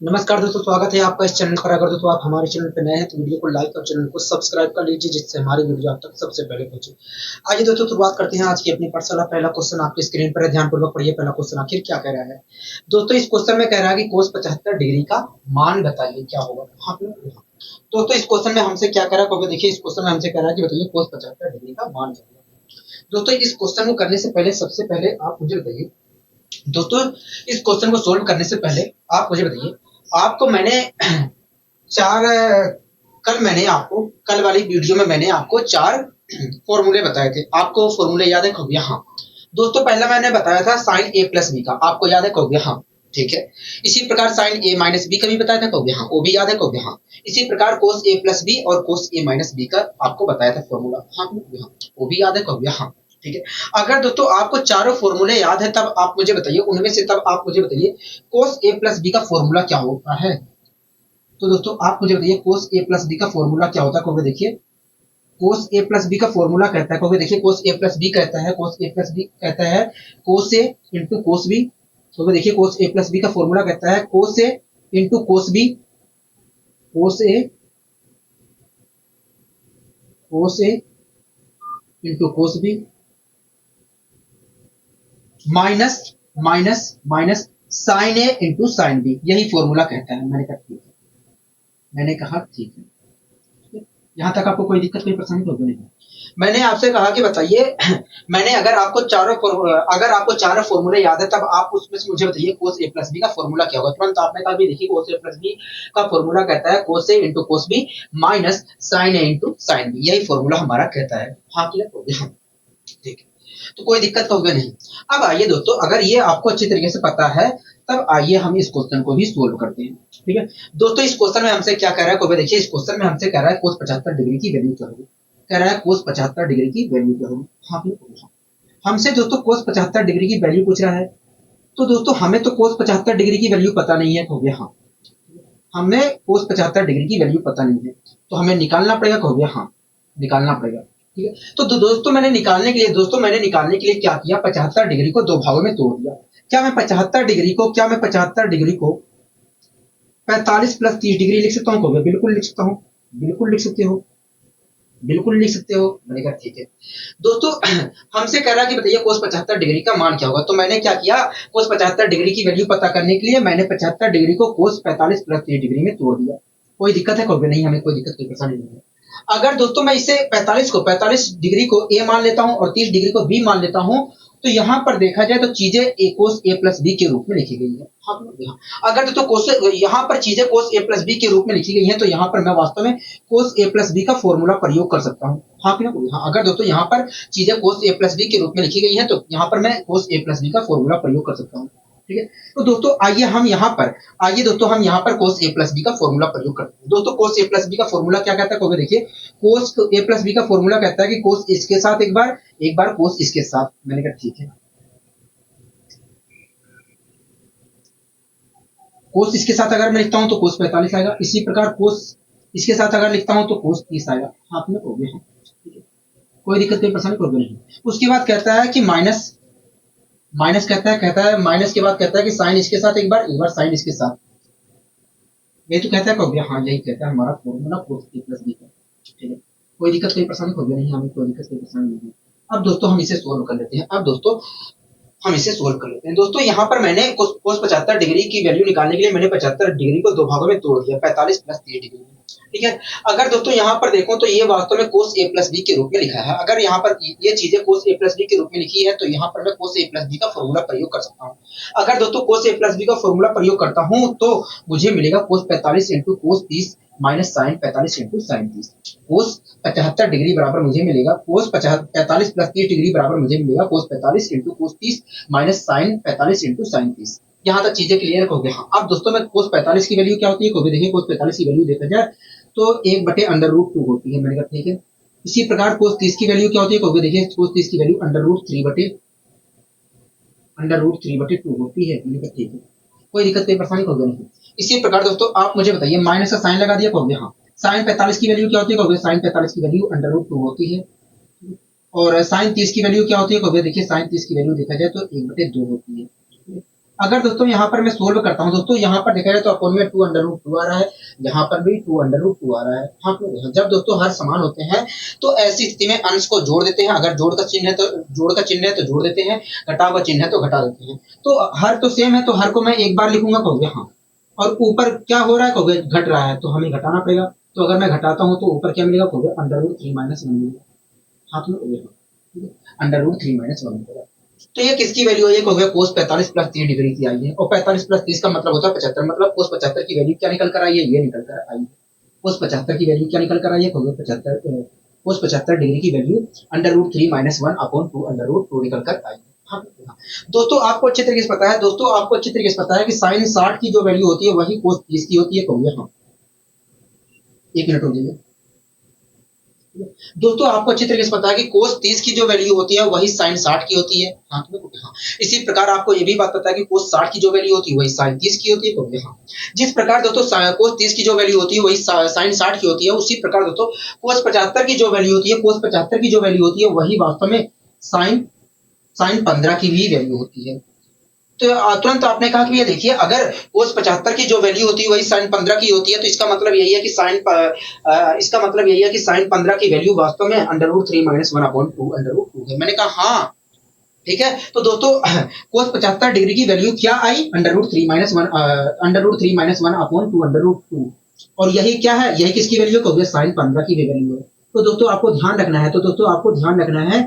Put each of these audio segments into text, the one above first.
नमस्कार दोस्तों, स्वागत है आपका इस चैनल पर। अगर दोस्तों आप हमारे चैनल पर नए हैं तो वीडियो को लाइक और चैनल को सब्सक्राइब कर लीजिए, जिससे हमारी वीडियो आप तक सबसे पहले पहुंचे। आइए दोस्तों, शुरुआत करते हैं आज की अपनी पाठशाला। पहला क्वेश्चन आपकी स्क्रीन पर है, ध्यानपूर्वक पढ़िए। पहला क्वेश्चन आखिर क्या कह रहा है दोस्तों? इस क्वेश्चन में कह रहा है कि कोस 75 डिग्री का मान बताइए, क्या होगा। हाँ दोस्तों, इस क्वेश्चन में हमसे क्या कह रहा है, क्योंकि देखिए इस क्वेश्चन में हमसे कह रहा है कि बताइए कोस 75 डिग्री का मान क्या होगा। दोस्तों, इस क्वेश्चन को करने से पहले सबसे पहले आप मुझे बताइए दोस्तों, इस क्वेश्चन को सोल्व करने से पहले आप मुझे बताइए, आपको मैंने चार कल वाली वीडियो में मैंने आपको चार फॉर्मूले बताए थे। आपको फॉर्मूले याद है? कहोगे हाँ। दोस्तों, पहला मैंने बताया था साइन ए प्लस बी का, आपको याद है? कहोगे हाँ। ठीक है। इसी प्रकार साइन ए माइनस बी का भी बताया था, कहोगे हाँ, वो भी याद है? कहोगे हाँ। इसी प्रकार कोस ए प्लस बी और कोस ए माइनस बी का आपको बताया था फॉर्मूला, हाँ वो भी याद है? कहोगे हाँ। ठीक है। अगर दोस्तों आपको चारों फॉर्मूले याद है, तब आप मुझे बताइए, उनमें से तब आप मुझे बताइए कोस ए प्लस बी का फॉर्मूला क्या होता है। तो दोस्तों आप मुझे बताइए कोस ए प्लस बी का फॉर्मूला क्या होता है। क्योंकि देखिए कोस ए प्लस बी का फॉर्मूला कहता है, क्योंकि देखिए कोस ए प्लस बी कहता है, कोस ए प्लस बी कहता है cos A into cos B. क्योंकि देखिए कोस ए प्लस बी का फॉर्मूला कहता है cos A into cos B, cos A cos A into cos B minus minus minus sine A into sine B, यही formula कहता है। मैंने कहा ठीक है, मैंने कहा ठीक है। यहाँ तक आपको कोई दिक्कत, कोई परेशानी तो नहीं? मैंने आपसे कहा कि बताइए मैंने अगर आपको चारों फॉर्मूले याद है, तब आप उसमें से मुझे बताइए कोस ए प्लस बी का फॉर्मूला क्या होगा। तुरंत आपने कहा भी देखिए कोस ए प्लस बी का फॉर्मूला कहता है cos A into cos B minus sine A into sine B, यही फॉर्मूला हमारा कहता है। हाँ क्लियर हो गया? ठीक है, तो कोई दिक्कत तो होगा नहीं। अब आइए दोस्तों, अगर ये आपको अच्छी तरीके से पता है, तब आइए हम इस क्वेश्चन को भी सोल्व करते हैं। ठीक है दोस्तों, इस क्वेश्चन में हमसे क्या कह रहा है, को देखिए इस क्वेश्चन में हमसे कह रहा है कोस 75 डिग्री की वैल्यू क्या होगी। कह रहा है कोस 75 डिग्री की वैल्यू क्या होगी। हाँ हमसे दोस्तों कोस 75 डिग्री की वैल्यू पूछ रहा है। तो दोस्तों हमें तो कोस 75 डिग्री की वैल्यू पता नहीं है, हो गया हाँ। हमें कोस 75 डिग्री की वैल्यू पता नहीं है, तो हमें निकालना पड़ेगा, हो गया हाँ, निकालना पड़ेगा। ठीक है, तो दोस्तों मैंने निकालने के लिए क्या किया, 75 डिग्री को दो भागों में तोड़ दिया। क्या मैं 75 डिग्री को 45 प्लस 30 डिग्री लिख सकता हूँ? बिल्कुल लिख सकता हूँ, बिल्कुल लिख सकते हो, बिल्कुल लिख सकते हो। मैंने कहा ठीक है। दोस्तों हमसे कह रहा है कि बताइए कोस 75 डिग्री का मान क्या होगा। तो मैंने क्या किया, कोस 75 डिग्री की वैल्यू पता करने के लिए मैंने 75 डिग्री को कोस 45 प्लस 30 डिग्री में तोड़ दिया। कोई दिक्कत है? कोई नहीं, हमें कोई दिक्कत, कोई परेशानी नहीं है। अगर दोस्तों मैं इसे 45 डिग्री को ए मान लेता हूं और 30 डिग्री को बी मान लेता हूं, तो यहां पर देखा जाए तो चीजें ए कोस ए प्लस बी के रूप में लिखी गई है। हाँ, अगर दोस्तों कोस यहां पर चीजें कोस ए प्लस बी के रूप में लिखी गई हैं, तो यहां पर मैं वास्तव में कोस ए प्लस बी का फॉर्मूला प्रयोग कर सकता हूँ। हाँ कि ना? हाँ, अगर दोस्तों यहाँ पर चीजें कोस ए प्लस बी के रूप में लिखी गई हैं, तो यहाँ पर मैं कोस ए प्लस बी का फॉर्मूला प्रयोग कर सकता हूँ। ठीक है, तो दोस्तों आइए हम यहाँ पर कोस ए प्लस बी का फॉर्मूला प्रयोग करते हैं। दोस्तों कोस ए प्लस बी का फॉर्मूला क्या कहता है? देखिए कोस ए प्लस बी का फॉर्मूला कहता है कि कोस इसके साथ एक बार कोस इसके साथ। मैंने कहा ठीक है, कोस इसके साथ अगर मैं लिखता हूं तो कोस 45 आएगा। इसी प्रकार कोस इसके साथ अगर लिखता हूं तो कोस 30 आएगा। हाथ में हो गया, ठीक है, कोई दिक्कत, कोई परेशानी कोई नहीं। उसके बाद कहता है कि माइनस माइनस कहता है माइनस के बाद कहता है कि साइन इसके साथ एक बार साइन इसके साथ। ये तो कहता है कब? हाँ यही कहता है हमारा formula cos A plus B का। ठीक है, कोई दिक्कत, कोई परेशानी कोई नहीं, हमें कोई दिक्कत, कोई परेशानी नहीं है। अब दोस्तों हम इसे सोल्व कर लेते हैं। दोस्तों यहाँ पर मैंने कोस 75 डिग्री की वैल्यू निकालने के लिए मैंने 75 डिग्री को दो भागों में तोड़ दिया, 45 प्लस 30 डिग्री। ठीक है, अगर दोस्तों यहाँ पर देखो तो ये वास्तव में कोस ए प्लस बी के रूप में लिखा है। अगर यहाँ पर ये चीजें कोस ए प्लस बी के रूप में लिखी है, तो यहाँ पर मैं कोस ए प्लस बी का फॉर्मूला प्रयोग कर सकता हूँ। अगर दोस्तों कोस ए प्लस बी का फॉर्मूला प्रयोग करता हूँ, तो मुझे मिलेगा cos 45 into cos 30 minus sine 45 into sine 30। Cos 75 degree बराबर मुझे मिलेगा कोस 45 प्लस 30 डिग्री बराबर मुझे मिलेगा cos 45 into cos 30 minus sine 45 into sine 30। यहाँ तक चीजें क्लियर हो गई। हाँ, अब दोस्तों मैं कोस 45 की वैल्यू क्या होती है? देखिए कोस 45 की वैल्यू देखा जाए तो 1/√2 होती है। मैंने कहा ठीक है। इसी प्रकार कोस 30 की वैल्यू क्या होती है? देखिए कोस 30 की वैल्यू √3/2 होती है। मैंने कहा ठीक है, कोई दिक्कत, कोई परेशानी होगी नहीं। इसी प्रकार दोस्तों आप मुझे बताइए, माइनस का साइन लगा दिया, कहोगे हाँ। साइन 45 की वैल्यू क्या होती है? साइन 45 की वैल्यू √2 होती है। और साइन 30 की वैल्यू क्या होती है? देखिए साइन 30 की वैल्यू देखा जाए तो 1/2 होती है। अगर दोस्तों यहाँ पर मैं सोल्व करता हूँ दोस्तों, यहाँ पर देखा जाए तो अपॉन में 2 अंडर रूट 2 आ रहा है, यहाँ पर भी 2 अंडर रूट 2 आ रहा है। हाँ, जब दोस्तों हर समान होते हैं तो ऐसी स्थिति में अंश को जोड़ देते हैं। अगर जोड़ का चिन्ह है तो जोड़ देते हैं, घटाव का चिन्ह है तो घटा देते हैं। तो हर तो सेम है तो हर को मैं एक बार लिखूंगा, कहोगे हाँ, और ऊपर क्या हो रहा है, कहोगे घट रहा है, तो हमें घटाना पड़ेगा। तो अगर मैं घटाता हूँ तो ऊपर क्या मिलेगा, कहोगे अंडर रूट 3 माइनस 1 मिलेगा। हाँ, तो अंडर रूट 3 माइनस 1 मिलेगा। तो ये किसकी वैल्यू है, ये हो गया cos 45 प्लस 3 डिग्री की आई है, और 45 प्लस 30 का मतलब होता है 75, मतलब cos 75 की वैल्यू क्या निकल कर आई है, ये निकल कर आई है। cos 75 की वैल्यू क्या निकल कर आई है, हो गया 75, cos 75 डिग्री की value under root 3 minus 1 upon 2 under root 2 निकल कर आई है। हाँ, दोस्तों आपको अच्छे तरीके से पता है, कि साइन 60 की जो वैल्यू होती है वही cos 30 की होती है, कहोगे हाँ। एक मिनट हो जाइए दोस्तों, आपको अच्छी तरीके से पता है कि cos 30 की जो वैल्यू होती है वही sin 60 की होती है। हाँ, हाँ। इसी प्रकार आपको ये भी बात पता है कि cos 60 की जो वैल्यू होती है वही sin 30 की होती है, तो हाँ। जिस प्रकार दोस्तों cos 30 की जो वैल्यू होती है वही sin 60 की होती है, उसी प्रकार दोस्तों cos 75 की जो वैल्यू होती है, वही वास्तव में sin 15 की भी वैल्यू होती है। तो तुरंत आपने कहा कि ये देखिए, अगर cos 75 की जो वैल्यू होती है वही sin 15 की होती है, तो इसका मतलब यही है कि sin 15 की वैल्यू वास्तव में under root 3 minus 1 upon 2 under root 2 है। मैंने कहा हाँ, ठीक है। तो दोस्तों cos 75 डिग्री की वैल्यू क्या आई, under root 3 minus 1 upon 2 under root 2, और यही क्या है, यही किसकी वैल्यू को sin 15 की वैल्यू है। तो दोस्तों आपको ध्यान रखना है,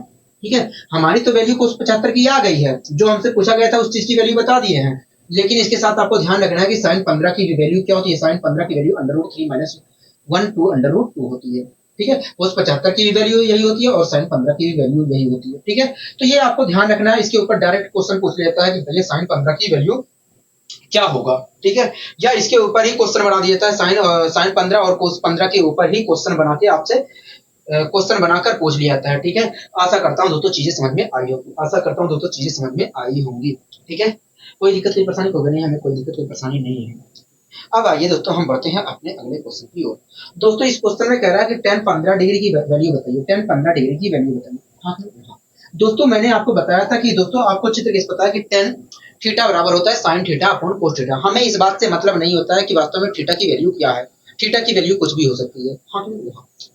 ठीक है। हमारी तो वैल्यू cos 75 की आ गई है, जो हमसे पूछा गया था उस चीज की वैल्यू बता दिए हैं, लेकिन इसके साथ आपको ध्यान रखना है कि sin 15 की वैल्यू क्या होती है, sin 15 की value under root 3 minus 1 two under root 2 होती है, ठीक है। cos 75 की वैल्यू यही होती है और sin 15 की वैल्यू यही होती है, ठीक है। तो ये आपको ध्यान रखना है। इसके ऊपर डायरेक्ट क्वेश्चन पूछ लेता है कि भैया sin 15 की वैल्यू क्या होगा, ठीक है, या इसके ऊपर ही क्वेश्चन बना दिया था sin 15 और cos 15 के ऊपर ही क्वेश्चन बना के आपसे क्वेश्चन बनाकर पूछ लिया जाता है, ठीक है। आशा करता हूँ दोस्तों चीजें समझ में आई होंगी, ठीक है। कोई दिक्कत कोई परेशानी होगी नहीं, हमें कोई दिक्कत कोई परेशानी नहीं है। अब आइए दोस्तों हम बढ़ते हैं अपने अगले क्वेश्चन की ओर। दोस्तों इस क्वेश्चन में कह रहा है कि tan 15 डिग्री की वैल्यू बताइए, tan 15 डिग्री की वैल्यू बताइए। हाँ, दोस्तों मैंने आपको बताया था कि दोस्तों आपको अच्छी तरीके से पता है कि tan थीटा बराबर होता है sin theta upon cos theta. हमें इस बात से मतलब नहीं होता है कि वास्तव में थीटा की वैल्यू क्या है, थीटा की वैल्यू कुछ भी हो सकती है। हाँ,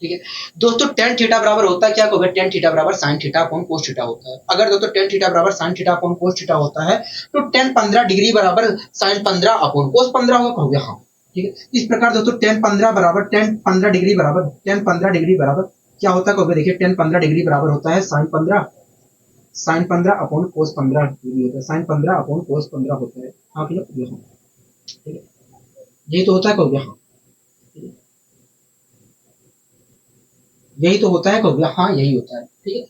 ठीक है। दोस्तों tan थीटा बराबर होता है क्या, होगा tan थीटा बराबर sin theta upon cos theta होता है। अगर दोस्तों tan थीटा बराबर sin theta upon cos theta होता है तो tan 15 डिग्री बराबर sin 15 अपॉन cos 15 होगा, कहोगे हाँ, ठीक है। इस प्रकार दोस्तों tan 15 डिग्री बराबर क्या होता है, कहोगे देखिए tan 15 डिग्री बराबर होता है sin 15 अपॉन cos 15 डिग्री होता है, sin 15 अपॉन cos 15 होता है। हाँ, ठीक है, यही तो होता है, कहोगे हाँ, यही तो होता है, कहोगे हाँ, यही होता है, ठीक है।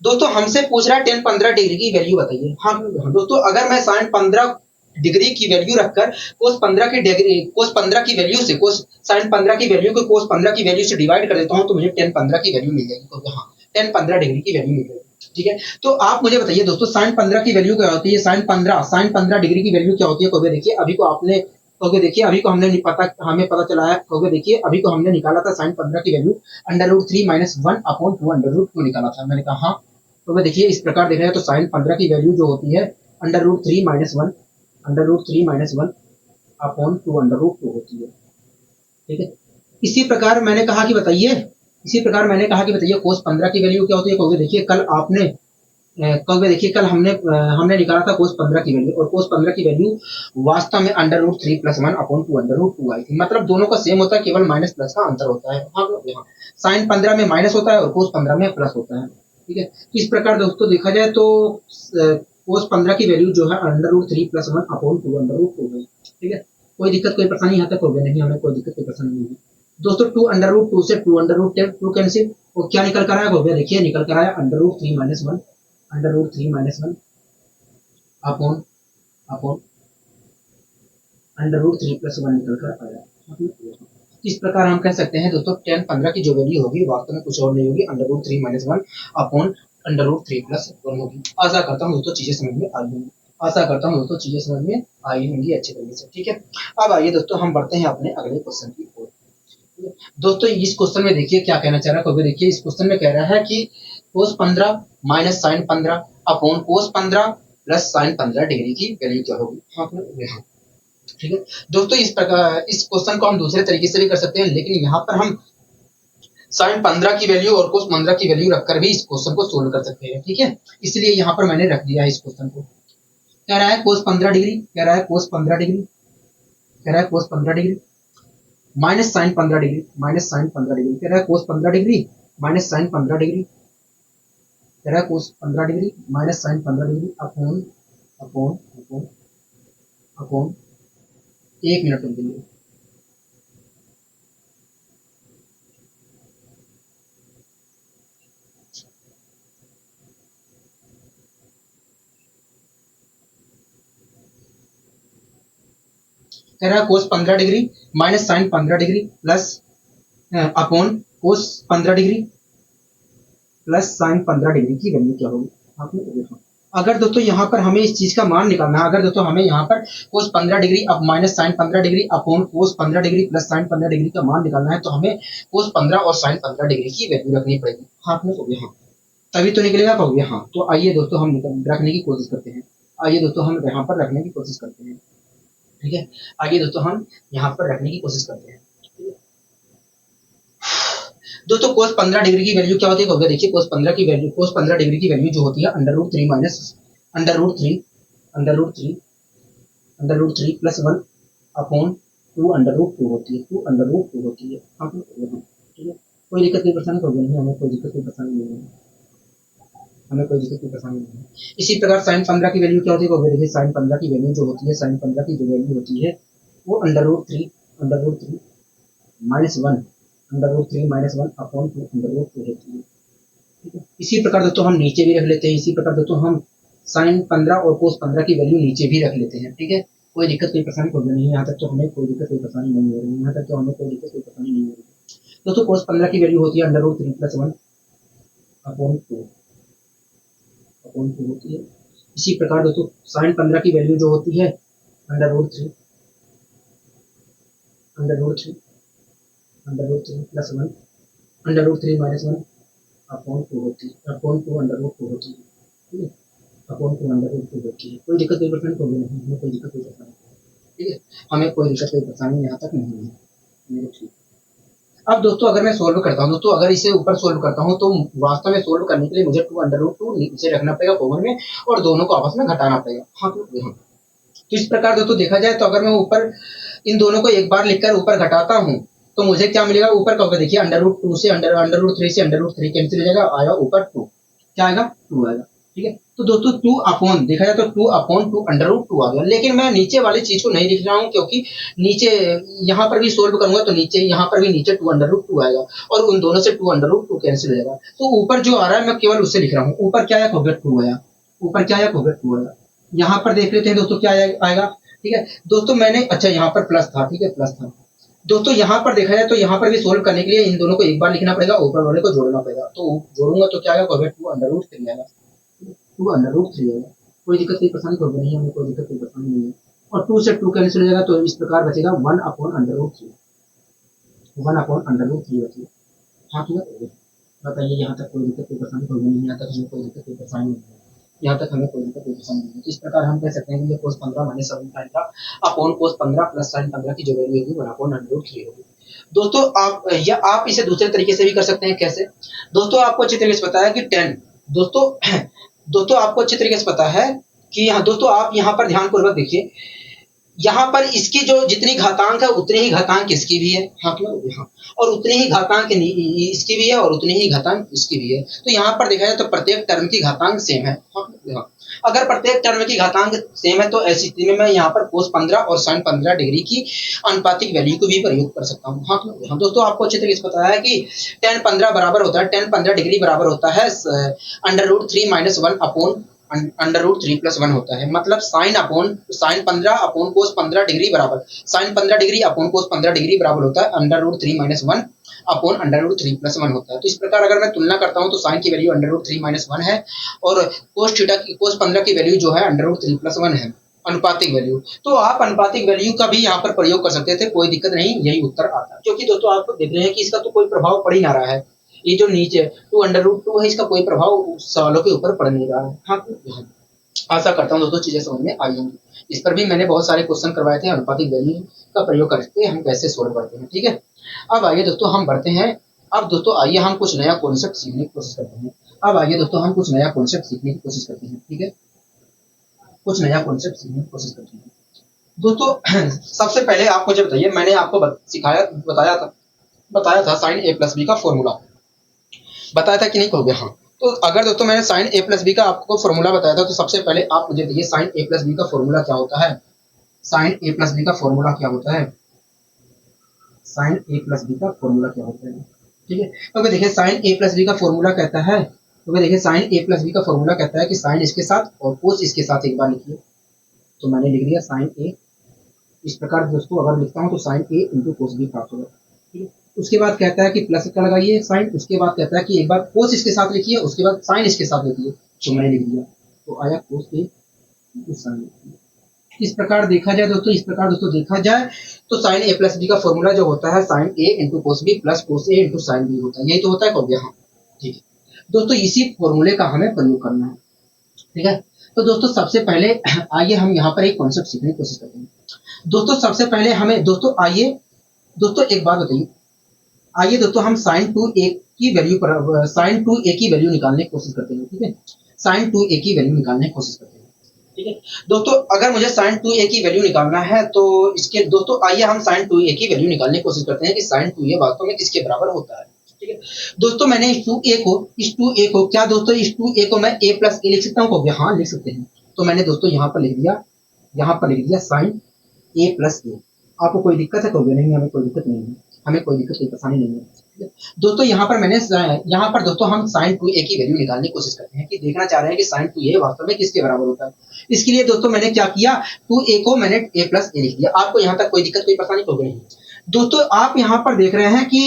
दोस्तों हमसे पूछ रहा है tan 15 डिग्री की वैल्यू बताइए। हाँ दोस्तों, अगर मैं sin 15 डिग्री की वैल्यू रखकर cos 15 की वैल्यू से sin 15 की वैल्यू को cos 15 की वैल्यू से डिवाइड कर देता हूं तो मुझे tan 15 की वैल्यू मिल जाएगी, तो हाँ, tan 15 डिग्री की वैल्यू मिल जाएगी, ठीक है। तो आप मुझे बताइए दोस्तों sin 15 की वैल्यू क्या होती है, sin 15 डिग्री की वैल्यू क्या होती है, कहोगे देखिए अभी को हमें पता चला है, कहोगे देखिए अभी को हमने निकाला था sin 15 की value under root 3 minus 1 upon 2 under root 2 निकाला था। मैंने कहा हाँ, तो देखिए इस प्रकार देख रहे हैं तो sin 15 की वैल्यू जो होती है under root 3 minus 1 upon 2 under root 2 होती है, ठीक है। इसी प्रकार मैंने कहा कि बताइए cos 15 की वैल्यू क्या होती है, कहोगे देखिए कल हमने निकाला था cos 15 की वैल्यू, और cos 15 की वैल्यू वास्तव में under root 3 plus 1 upon 2 under root 2 आई थी। मतलब दोनों का सेम होता है, केवल माइनस प्लस का अंतर होता है। हाँ, sin 15 में माइनस होता है और cos 15 में प्लस होता है, ठीक है। इस प्रकार दोस्तों देखा जाए तो cos 15 की वैल्यू जो है under root 3 plus 1 upon 2 under root 2 है, ठीक है। कोई दिक्कत कोई परेशानी यहाँ तक होगी नहीं, हमें कोई दिक्कत कोई परेशानी नहीं है। दोस्तों 2 अंडर रूट 2 से 2 अंडर रूट 2 कैंसिल, और क्या निकल कर आया, हो गया देखिए निकल कर आया under root 3 minus 1 upon under root 3 plus 1 निकल कर आया। इस प्रकार हम कह सकते हैं दोस्तों tan 15 की जो वैल्यू होगी वास्तव में कुछ और नहीं होगी, under root 3 minus 1 upon under root 3 plus 1 होगी। आशा करता हूँ दोस्तों चीजें समझ में आई होंगी अच्छे तरीके से, ठीक है। अब आइए दोस्तों हम बढ़ते हैं अपने अगले क्वेश्चन की ओर। दोस्तों इस क्वेश्चन में देखिए क्या कहना चाह रहा है, देखिए इस क्वेश्चन में कह रहा है कि cos 15 minus sin 15 upon cos 15 plus sine 15 degree की वैल्यू क्या होगी? हाँ, ठीक है दोस्तों, इस प्रकार इस क्वेश्चन को हम दूसरे तरीके से भी कर सकते हैं, लेकिन यहाँ पर हम साइन 15 की वैल्यू और कोस 15 की वैल्यू रखकर भी इस क्वेश्चन को सोल्व कर सकते हैं, ठीक है। इसलिए यहाँ पर मैंने रख दिया है इस क्वेश्चन को। कह रहा है कोस 15 डिग्री, कह रहा है कोस 15 डिग्री, कह रहा है cos 15 degree minus sine 15 degree, minus sine 15 degree, कह रहा है cos 15 degree minus sine 15 degree, कह रहा है cos 15 degree minus sine 15 degree upon upon upon upon 1 minute रुक जाइए। कह रहा है cos 15 degree minus sine 15 degree plus upon cos 15 degree plus sine 15 degree की वैल्यू क्या होगी? आपने देखा, अगर दोस्तों यहाँ पर हमें इस चीज का मान निकालना है, अगर दोस्तों हमें यहाँ पर कोस 15 डिग्री अब minus sine 15 degree upon cos 15 degree plus sine 15 degree का मान निकालना है, तो हमें कोस 15 और साइन 15 डिग्री की वैल्यू रखनी पड़ेगी। हाँ, आपने हो गया, हाँ तभी तो निकलेगा, कहोगे हाँ। तो आइए दोस्तों हम रखने की कोशिश करते हैं, आइए दोस्तों हम यहाँ पर रखने की कोशिश करते हैं, ठीक है। आइए दोस्तों हम यहाँ पर रखने की कोशिश करते हैं। दोस्तों कोस 15 डिग्री की वैल्यू क्या होती है? देखिए कोस 15 की वैल्यू, कोस 15 डिग्री की वैल्यू जो होती है under root 3 minus under root 3 under root 3 under root 3 plus 1 upon 2 under root 2 होती है, 2 अंडर रूट 2 होती है। हाँ ठीक है, कोई दिक्कत नहीं, परेशानी होगी नहीं, हमें कोई दिक्कत नहीं, परेशानी नहीं है, हमें कोई दिक्कत नहीं, परेशानी नहीं है। इसी प्रकार साइन 15 की वैल्यू क्या होती है? देखिए साइन 15 की वैल्यू जो होती है, साइन 15 की जो वैल्यू होती है वो under root 3 minus 1 under root 3 minus 1 upon 2 under root 2 होती है, ठीक है। इसी प्रकार दोस्तों हम नीचे भी रख लेते हैं, इसी प्रकार दोस्तों हम साइन 15 और कोस 15 की वैल्यू नीचे भी रख लेते हैं, ठीक है। कोई दिक्कत कोई परेशानी होगी नहीं, यहाँ तक तो हमें कोई दिक्कत कोई परेशानी नहीं हो रही, यहाँ तक तो हमें कोई दिक्कत कोई परेशानी नहीं हो रही। दोस्तों कोस 15 की वैल्यू होती है अंडर रूट 3 प्लस 1 अपॉन 2 होती है। इसी प्रकार दोस्तों साइन 15 की वैल्यू जो होती है under root 3 under root 3 under root 3 plus 1 under root 3 minus 1 upon 2 होती है, अपॉन 2 अंडर रूट 2 होती है, ठीक है, अपॉन 2 अंडर रूट 2 होती है। कोई दिक्कत कोई परेशानी होगी नहीं, हमें कोई दिक्कत कोई परेशानी, ठीक है, हमें कोई दिक्कत कोई परेशानी यहाँ तक नहीं है, मेरे ठीक। अब दोस्तों अगर मैं सोल्व करता हूँ दोस्तों, अगर इसे ऊपर सोल्व करता हूँ तो वास्तव में सोल्व करने के लिए मुझे 2 अंडर रूट 2 नीचे रखना पड़ेगा कॉमन में और दोनों को आपस में घटाना पड़ेगा। हाँ तो इस प्रकार दोस्तों देखा जाए तो अगर मैं ऊपर इन दोनों को एक बार लिखकर ऊपर घटाता हूँ तो मुझे क्या मिलेगा? ऊपर का होगा देखिए अंडर रूट 2 से अंडर रूट 3 से अंडर रूट 3 कैंसिल हो जाएगा, आएगा ऊपर 2, क्या आएगा? 2 आएगा, ठीक है। तो दोस्तों 2 अपॉन देखा जाए तो 2 अपॉन 2 अंडर रूट 2 आ गया, लेकिन मैं नीचे वाली चीज को नहीं लिख रहा हूँ क्योंकि नीचे यहाँ पर भी सोल्व करूंगा तो नीचे यहाँ पर भी नीचे 2 अंडर रूट 2 आएगा और उन दोनों से 2 अंडर रूट 2 कैंसिल हो जाएगा। तो ऊपर जो आ रहा है मैं केवल उससे लिख रहा हूँ, ऊपर क्या आया? 2 आया, ऊपर क्या आया? 2 आया। यहाँ पर देख लेते हैं दोस्तों क्या आएगा, ठीक है दोस्तों। मैंने अच्छा यहाँ पर प्लस था, ठीक है प्लस था दोस्तों। यहाँ पर देखा जाए तो यहाँ पर भी सोल्व करने के लिए इन दोनों को एक बार लिखना पड़ेगा, ऊपर वाले को जोड़ना पड़ेगा, तो जोड़ूंगा तो क्या आएगा? 2 अंडर रूट 3 आएगा, 2 अंडर रूट 3 आएगा। कोई दिक्कत कोई परेशानी होगी नहीं, हमें कोई दिक्कत कोई परेशानी नहीं है। और 2 से 2 कैंसिल हो जाएगा तो इस प्रकार बचेगा 1 upon under root 3, 1 upon under root 3 बचेगा। हाँ ठीक है, बताइए यहाँ तक कोई दिक्कत कोई परेशानी होगी नहीं, यहाँ तक हमें कोई दिक्कत कोई परेशानी नहीं है, यहाँ तक हमें कोई दिक्कत कोई परेशानी नहीं है। तो इस प्रकार हम कह सकते हैं कि ये cos 15 minus sine 15 upon cos 15 plus sine 15 की जो वैल्यू होगी 1 अपॉन अंडर रूट 3 होगी। दोस्तों आप इसे दूसरे तरीके से भी कर सकते हैं। कैसे? दोस्तों आपको अच्छी तरीके से पता है कि 10 दोस्तों आपको अच्छी तरीके से पता है कि यहाँ दोस्तों आप यहाँ पर ध्यानपूर्वक देखिए, यहाँ पर इसकी जो जितनी घातांक है उतनी ही घातांक इसकी भी है, हाँ और उतनी ही घातांक इसकी भी है और उतनी ही घातांक इसकी भी है। तो यहाँ पर देखा जाए तो प्रत्येक टर्म की घातांक सेम है, हाँ। अगर प्रत्येक टर्म की घातांक सेम है तो ऐसी स्थिति में मैं यहाँ पर कोस 15 और साइन 15 डिग्री की अनुपातिक वैल्यू को भी प्रयोग कर सकता हूँ, हाँ दोस्तों आपको अच्छे तरीके से पता है कि tan 15 बराबर होता है, tan 15 डिग्री बराबर होता है under root 3 minus 1 upon under root 3 plus 1 होता है। मतलब साइन 15 अपॉन कोस 15 डिग्री बराबर sine 15 degree upon cos 15 degree बराबर होता है under root 3 minus 1 upon under root 3 plus 1 होता है। तो इस प्रकार अगर मैं तुलना करता हूं तो साइन की वैल्यू अंडर रूट 3 माइनस 1 है और कोस 15 की वैल्यू जो है अंडर रूट 3 प्लस 1 है, अनुपातिक वैल्यू। तो आप अनुपातिक वैल्यू का भी यहाँ पर प्रयोग कर सकते थे, कोई दिक्कत नहीं, यही उत्तर आता है। क्योंकि दोस्तों आप देख रहे हैं कि इसका तो कोई प्रभाव पड़ ही ना रहा है, ये जो नीचे 2 अंडर रूट 2 है इसका कोई प्रभाव सवालों के ऊपर पड़ नहीं रहा है, हाँ आशा करता हूँ दोस्तों चीजें समझ में आई होंगी। इस पर भी मैंने बहुत सारे क्वेश्चन करवाए थे, अनुपातिक वैल्यू का प्रयोग करके हम कैसे सोल्व करते हैं। ठीक है, अब आइए दोस्तों हम बढ़ते हैं। अब दोस्तों आइए हम कुछ नया कॉन्सेप्ट सीखने की कोशिश करते हैं। अब आइए दोस्तों हम कुछ नया कॉन्सेप्ट सीखने की कोशिश करते हैं। ठीक है, कुछ नया कॉन्सेप्ट सीखने की कोशिश करते हैं दोस्तों। सबसे पहले आप मुझे बताइए, मैंने आपको बताया था साइन ए प्लस बी का फॉर्मूला बताया था कि नहीं, कहोगे हाँ। तो अगर दोस्तों मैंने साइन ए प्लस बी का आपको फॉर्मूला बताया था, तो सबसे पहले आप मुझे बताइए साइन ए प्लस बी का फॉर्मूला क्या होता है। साइन ए प्लस बी का फॉर्मूला क्या होता है, साइन ए प्लस बी का फॉर्मूला क्या होता है। ठीक है, तो अगर देखिए साइन ए प्लस बी का फॉर्मूला कहता है, तो अगर देखिए साइन ए प्लस बी का फॉर्मूला कहता है कि साइन इसके साथ और कोस इसके साथ एक बार लिखिए। तो मैंने लिख दिया साइन ए, इस प्रकार दोस्तों अगर लिखता हूँ तो sine A into cos B प्राप्त होगा। ठीक है, उसके बाद कहता है कि प्लस का लगाइए साइन, उसके बाद कहता है कि एक बार कोस इसके साथ लिखिए, उसके बाद साइन इसके साथ लिखिए। तो मैंने लिख दिया, तो आया कोस ए इंटू साइन। इस प्रकार देखा जाए दोस्तों, इस प्रकार दोस्तों देखा जाए तो साइन ए प्लस बी का फॉर्मूला जो होता है sine A into cos B plus cos A into sine B होता है। यही तो होता है, कहोगे हाँ। ठीक है दोस्तों, इसी फॉर्मूले का हमें प्रयोग करना है। ठीक है, तो दोस्तों सबसे पहले आइए हम यहाँ पर एक कॉन्सेप्ट सीखने की कोशिश करते हैं। दोस्तों सबसे पहले हमें दोस्तों आइए दोस्तों एक बात बताइए, आइए दोस्तों हम साइन टू ए की वैल्यू पर साइन टू ए की वैल्यू निकालने की कोशिश करते हैं। ठीक है, साइन टू ए की वैल्यू निकालने की कोशिश करते हैं। ठीक है दोस्तों, अगर मुझे साइन टू ए की वैल्यू निकालना है तो इसके दोस्तों आइए हम साइन टू ए की वैल्यू निकालने की कोशिश करते हैं कि साइन टू ए वास्तव में किसके बराबर होता है। ठीक है दोस्तों, मैंने इस टू ए को क्या दोस्तों, इस टू ए को मैं ए प्लस ए लिख सकता हूँ, हाँ लिख सकते हैं। तो मैंने दोस्तों यहाँ पर लिख दिया, यहाँ पर लिख दिया साइन ए प्लस ए। आपको कोई दिक्कत है, कहोगे नहीं हमें कोई दिक्कत नहीं है, हमें कोई दिक्कत कोई परेशानी नहीं है। दोस्तों यहाँ पर मैंने यहाँ पर दोस्तों हम साइन टू ए की वैल्यू निकालने की कोशिश करते हैं कि देखना चाह रहे हैं कि साइन टू ए वास्तव में किसके बराबर होता है। इसके लिए दोस्तों मैंने क्या किया, टू ए को मैंने ए प्लस ए लिख दिया। आपको यहाँ तक कोई दिक्कत कोई परेशानी तो नहीं। दोस्तों आप यहाँ पर देख रहे हैं कि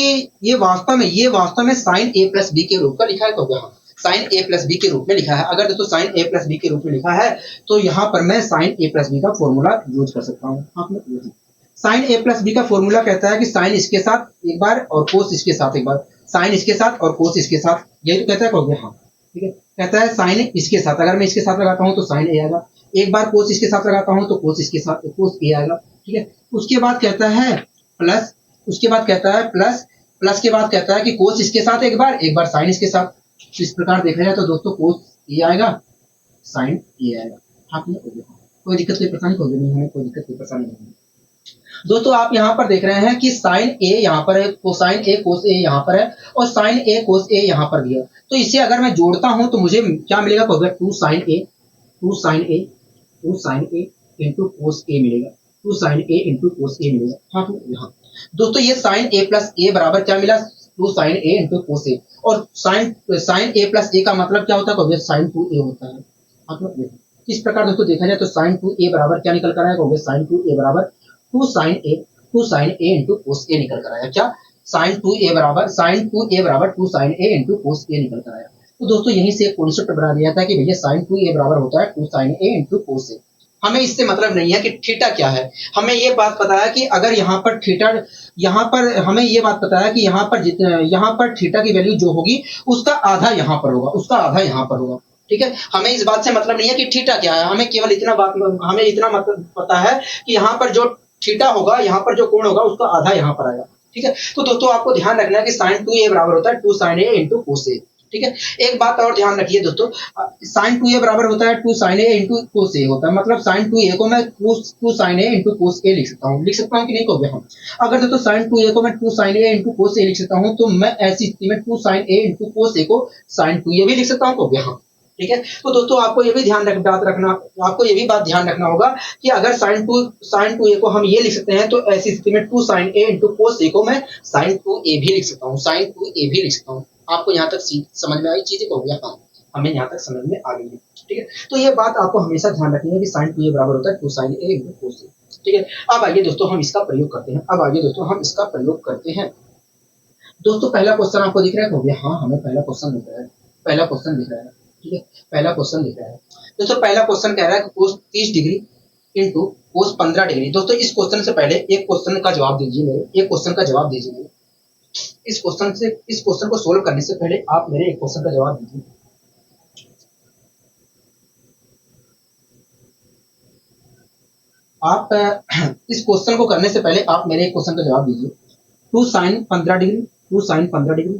ये वास्तव में साइन ए प्लस बी के रूप का लिखा है, तो हाँ साइन ए प्लस बी के रूप में लिखा है। अगर दोस्तों साइन ए प्लस बी के रूप में लिखा है तो यहाँ पर मैं साइन ए प्लस बी का फॉर्मूला यूज कर सकता हूँ। साइन ए प्लस बी का फॉर्मूला कहता है कि साइन इसके साथ एक बार और कोस इसके साथ एक बार, साइन इसके साथ और कोस इसके साथ, यही तो कहता है, कहोगे हाँ। ठीक है, कहता है साइन इसके साथ, अगर मैं इसके साथ लगाता हूँ तो साइन ए आएगा, एक बार कोस इसके साथ लगाता हूँ तो कोस इसके साथ कोस ए आएगा। ठीक है, उसके बाद कहता है प्लस, उसके बाद कहता है प्लस, प्लस के बाद कहता है कि कोस इसके साथ एक बार साइन इसके साथ। तो इस प्रकार देखा जाए तो दोस्तों कोस ए आएगा, साइन ए आएगा। हाँ कोई दिक्कत कोई परेशानी, कहोगे नहीं हमें कोई दिक्कत कोई परेशानी नहीं है। दोस्तों आप यहाँ पर देख रहे हैं कि साइन ए यहाँ पर है, कोसाइन ए कोस ए यहाँ पर है और साइन ए कोस ए यहाँ पर भी है। तो इसे अगर मैं जोड़ता हूँ तो मुझे क्या मिलेगा, कहोगे two sine A into cos A मिलेगा, two sine A into cos A मिलेगा। हाँ तो यहाँ दोस्तों ये साइन ए प्लस ए बराबर क्या मिला, two sine A into cos A. और साइन ए प्लस ए का मतलब क्या होता है, कहोगे साइन टू ए होता है। हाँ तो इस प्रकार दोस्तों देखा जाए तो साइन टू ए बराबर क्या निकल कर आया, कहोगे साइन टू ए बराबर two sine A into cos A निकल कर आया। क्या साइन टू ए बराबर two sine A into cos A निकल कर आया। तो दोस्तों यहीं से एक कॉन्सेप्ट बना दिया था कि भैया साइन टू ए बराबर होता है two sine A into cos A. हमें इससे मतलब नहीं है कि थीटा क्या है, हमें ये बात पता है कि अगर यहाँ पर थीटा, यहाँ पर हमें ये बात पता है कि यहाँ पर थीटा की वैल्यू जो होगी उसका आधा यहाँ पर होगा, उसका आधा यहाँ पर होगा। ठीक है, हमें इस बात से मतलब नहीं है कि थीटा क्या है, हमें केवल हमें इतना मतलब पता है कि यहाँ पर जो थीटा होगा, यहाँ पर जो कोण होगा उसका आधा यहाँ पर आएगा। ठीक है, तो दोस्तों आपको ध्यान रखना है कि साइन टू ए बराबर होता है two sine A into cos A. ठीक है, एक बात और ध्यान रखिए दोस्तों, साइन टू ए बराबर होता है two sine A into cos A होता है, मतलब साइन टू ए को मैं two sine A into cos A लिख सकता हूँ कि नहीं, कहोगे हम। अगर दोस्तों साइन टू ए को मैं two sine A into cos A लिख सकता हूँ तो मैं ऐसी स्थिति में two sine A into cos A को साइन टू ए भी लिख सकता हूँ, कहोगे हाँ। ठीक है, तो दोस्तों आपको ये भी बात ध्यान रखना होगा कि अगर साइन टू ए को हम ये लिख सकते हैं तो ऐसी स्थिति में two sine A into cos A को मैं साइन टू ए भी लिख सकता हूँ। आपको यहाँ तक समझ में आई चीजें, कहोगे हाँ हमें यहाँ तक समझ में आ गई है। ठीक है, तो ये बात आपको हमेशा ध्यान रखनी है कि साइन टू ए बराबर होता है two sine A into cos A. ठीक है, अब आइए दोस्तों हम इसका प्रयोग करते हैं। दोस्तों पहला क्वेश्चन आपको दिख रहा है, कहोगे हाँ हमें पहला क्वेश्चन दिख रहा है। ठीक है, पहला क्वेश्चन दिख रहा है दोस्तों। पहला क्वेश्चन कह रहा है कोस 30 डिग्री इंटू कोस 15 डिग्री। दोस्तों इस क्वेश्चन से पहले एक क्वेश्चन का जवाब दीजिए मेरे। इस क्वेश्चन को सोल्व करने से पहले आप मेरे एक क्वेश्चन का जवाब दीजिए। आप इस क्वेश्चन को करने से पहले आप मेरे एक क्वेश्चन का जवाब दीजिए। 2 sine 15 degree, 2 sine 15 degree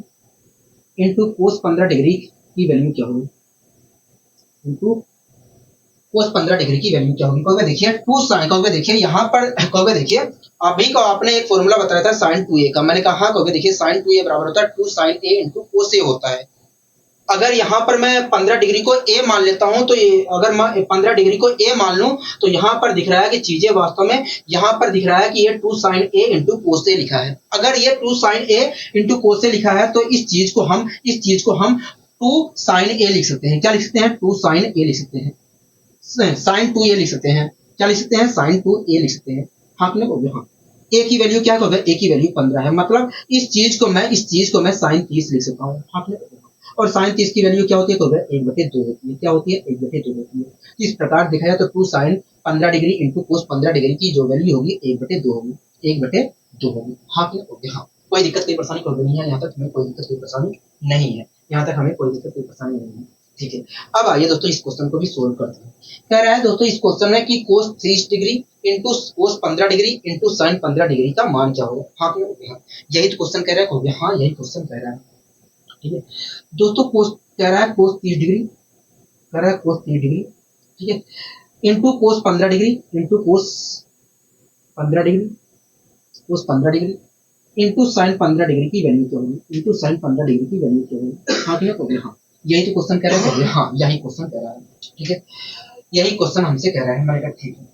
into cos 15 degree की वैल्यू क्या होगी, इंटू कोस 15 डिग्री की वैल्यू क्या होगी। कहोगे देखिए 2 साइन, कहोगे देखिए यहाँ पर, कहोगे देखिए अभी को आपने एक फॉर्मूला बताया था साइन 2a का, मैंने कहा कहोगे देखिए साइन 2a बराबर होता है 2 sine a into cos a होता है। अगर यहाँ पर मैं 15 डिग्री को a मान लेता हूं तो ये, अगर मैं 15 डिग्री को a मान लूं तो यहाँ पर दिख रहा है कि चीजें वास्तव में यहाँ पर दिख रहा है कि ये 2 sine a into cos a लिखा है। अगर ये 2 sine a into cos a लिखा है तो इस चीज को हम 2 साइन a लिख सकते हैं। क्या लिख सकते हैं, 2 साइन a लिख सकते हैं, साइन 2a लिख सकते हैं। क्या लिख सकते हैं, साइन 2a लिख सकते हैं। हाँ हाँ, a की वैल्यू क्या होगा, a की वैल्यू 15 है, मतलब इस चीज को मैं साइन 30 लिख सकता हूँ। हाँ, और साइन 30 की वैल्यू क्या होती है, तो 1/2 होती है। क्या होती है, 1/2 होती है। तो इस प्रकार देखा जाए तो 2 sine 15 degree into cos 15 degree की जो वैल्यू होगी 1/2 होगी, 1/2 होगी। हाँ हाँ, कोई दिक्कत कोई परेशानी कोई नहीं है, यहाँ तक हमें कोई दिक्कत कोई परेशानी नहीं है, यहाँ तक हमें कोई दिक्कत कोई परेशानी नहीं है। ठीक है, अब आइए दोस्तों इस क्वेश्चन को भी सोल्व करते हैं। कह रहा है दोस्तों इस क्वेश्चन में कि कोस 30 degree into cos 15 degree into sine 15 degree का मान क्या होगा। हाँ, यही तो क्वेश्चन कह रहा है। हाँ, यही क्वेश्चन कह रहा है। ठीक है दोस्तों, कोस कह रहा है कोस 30 डिग्री, कह रहा है कोस 30 डिग्री, ठीक है, into cos 15 degree into cos 15 degree, cos 15 degree into sine 15 degree की वैल्यू क्या होगी, इंटू साइन 15 डिग्री की वैल्यू क्या होगी। हाँ ठीक है, हाँ यही तो क्वेश्चन कह रहा है। हाँ, यही क्वेश्चन कह रहा है। ठीक है, यही क्वेश्चन हमसे कह रहा है। मैंने कहा ठीक है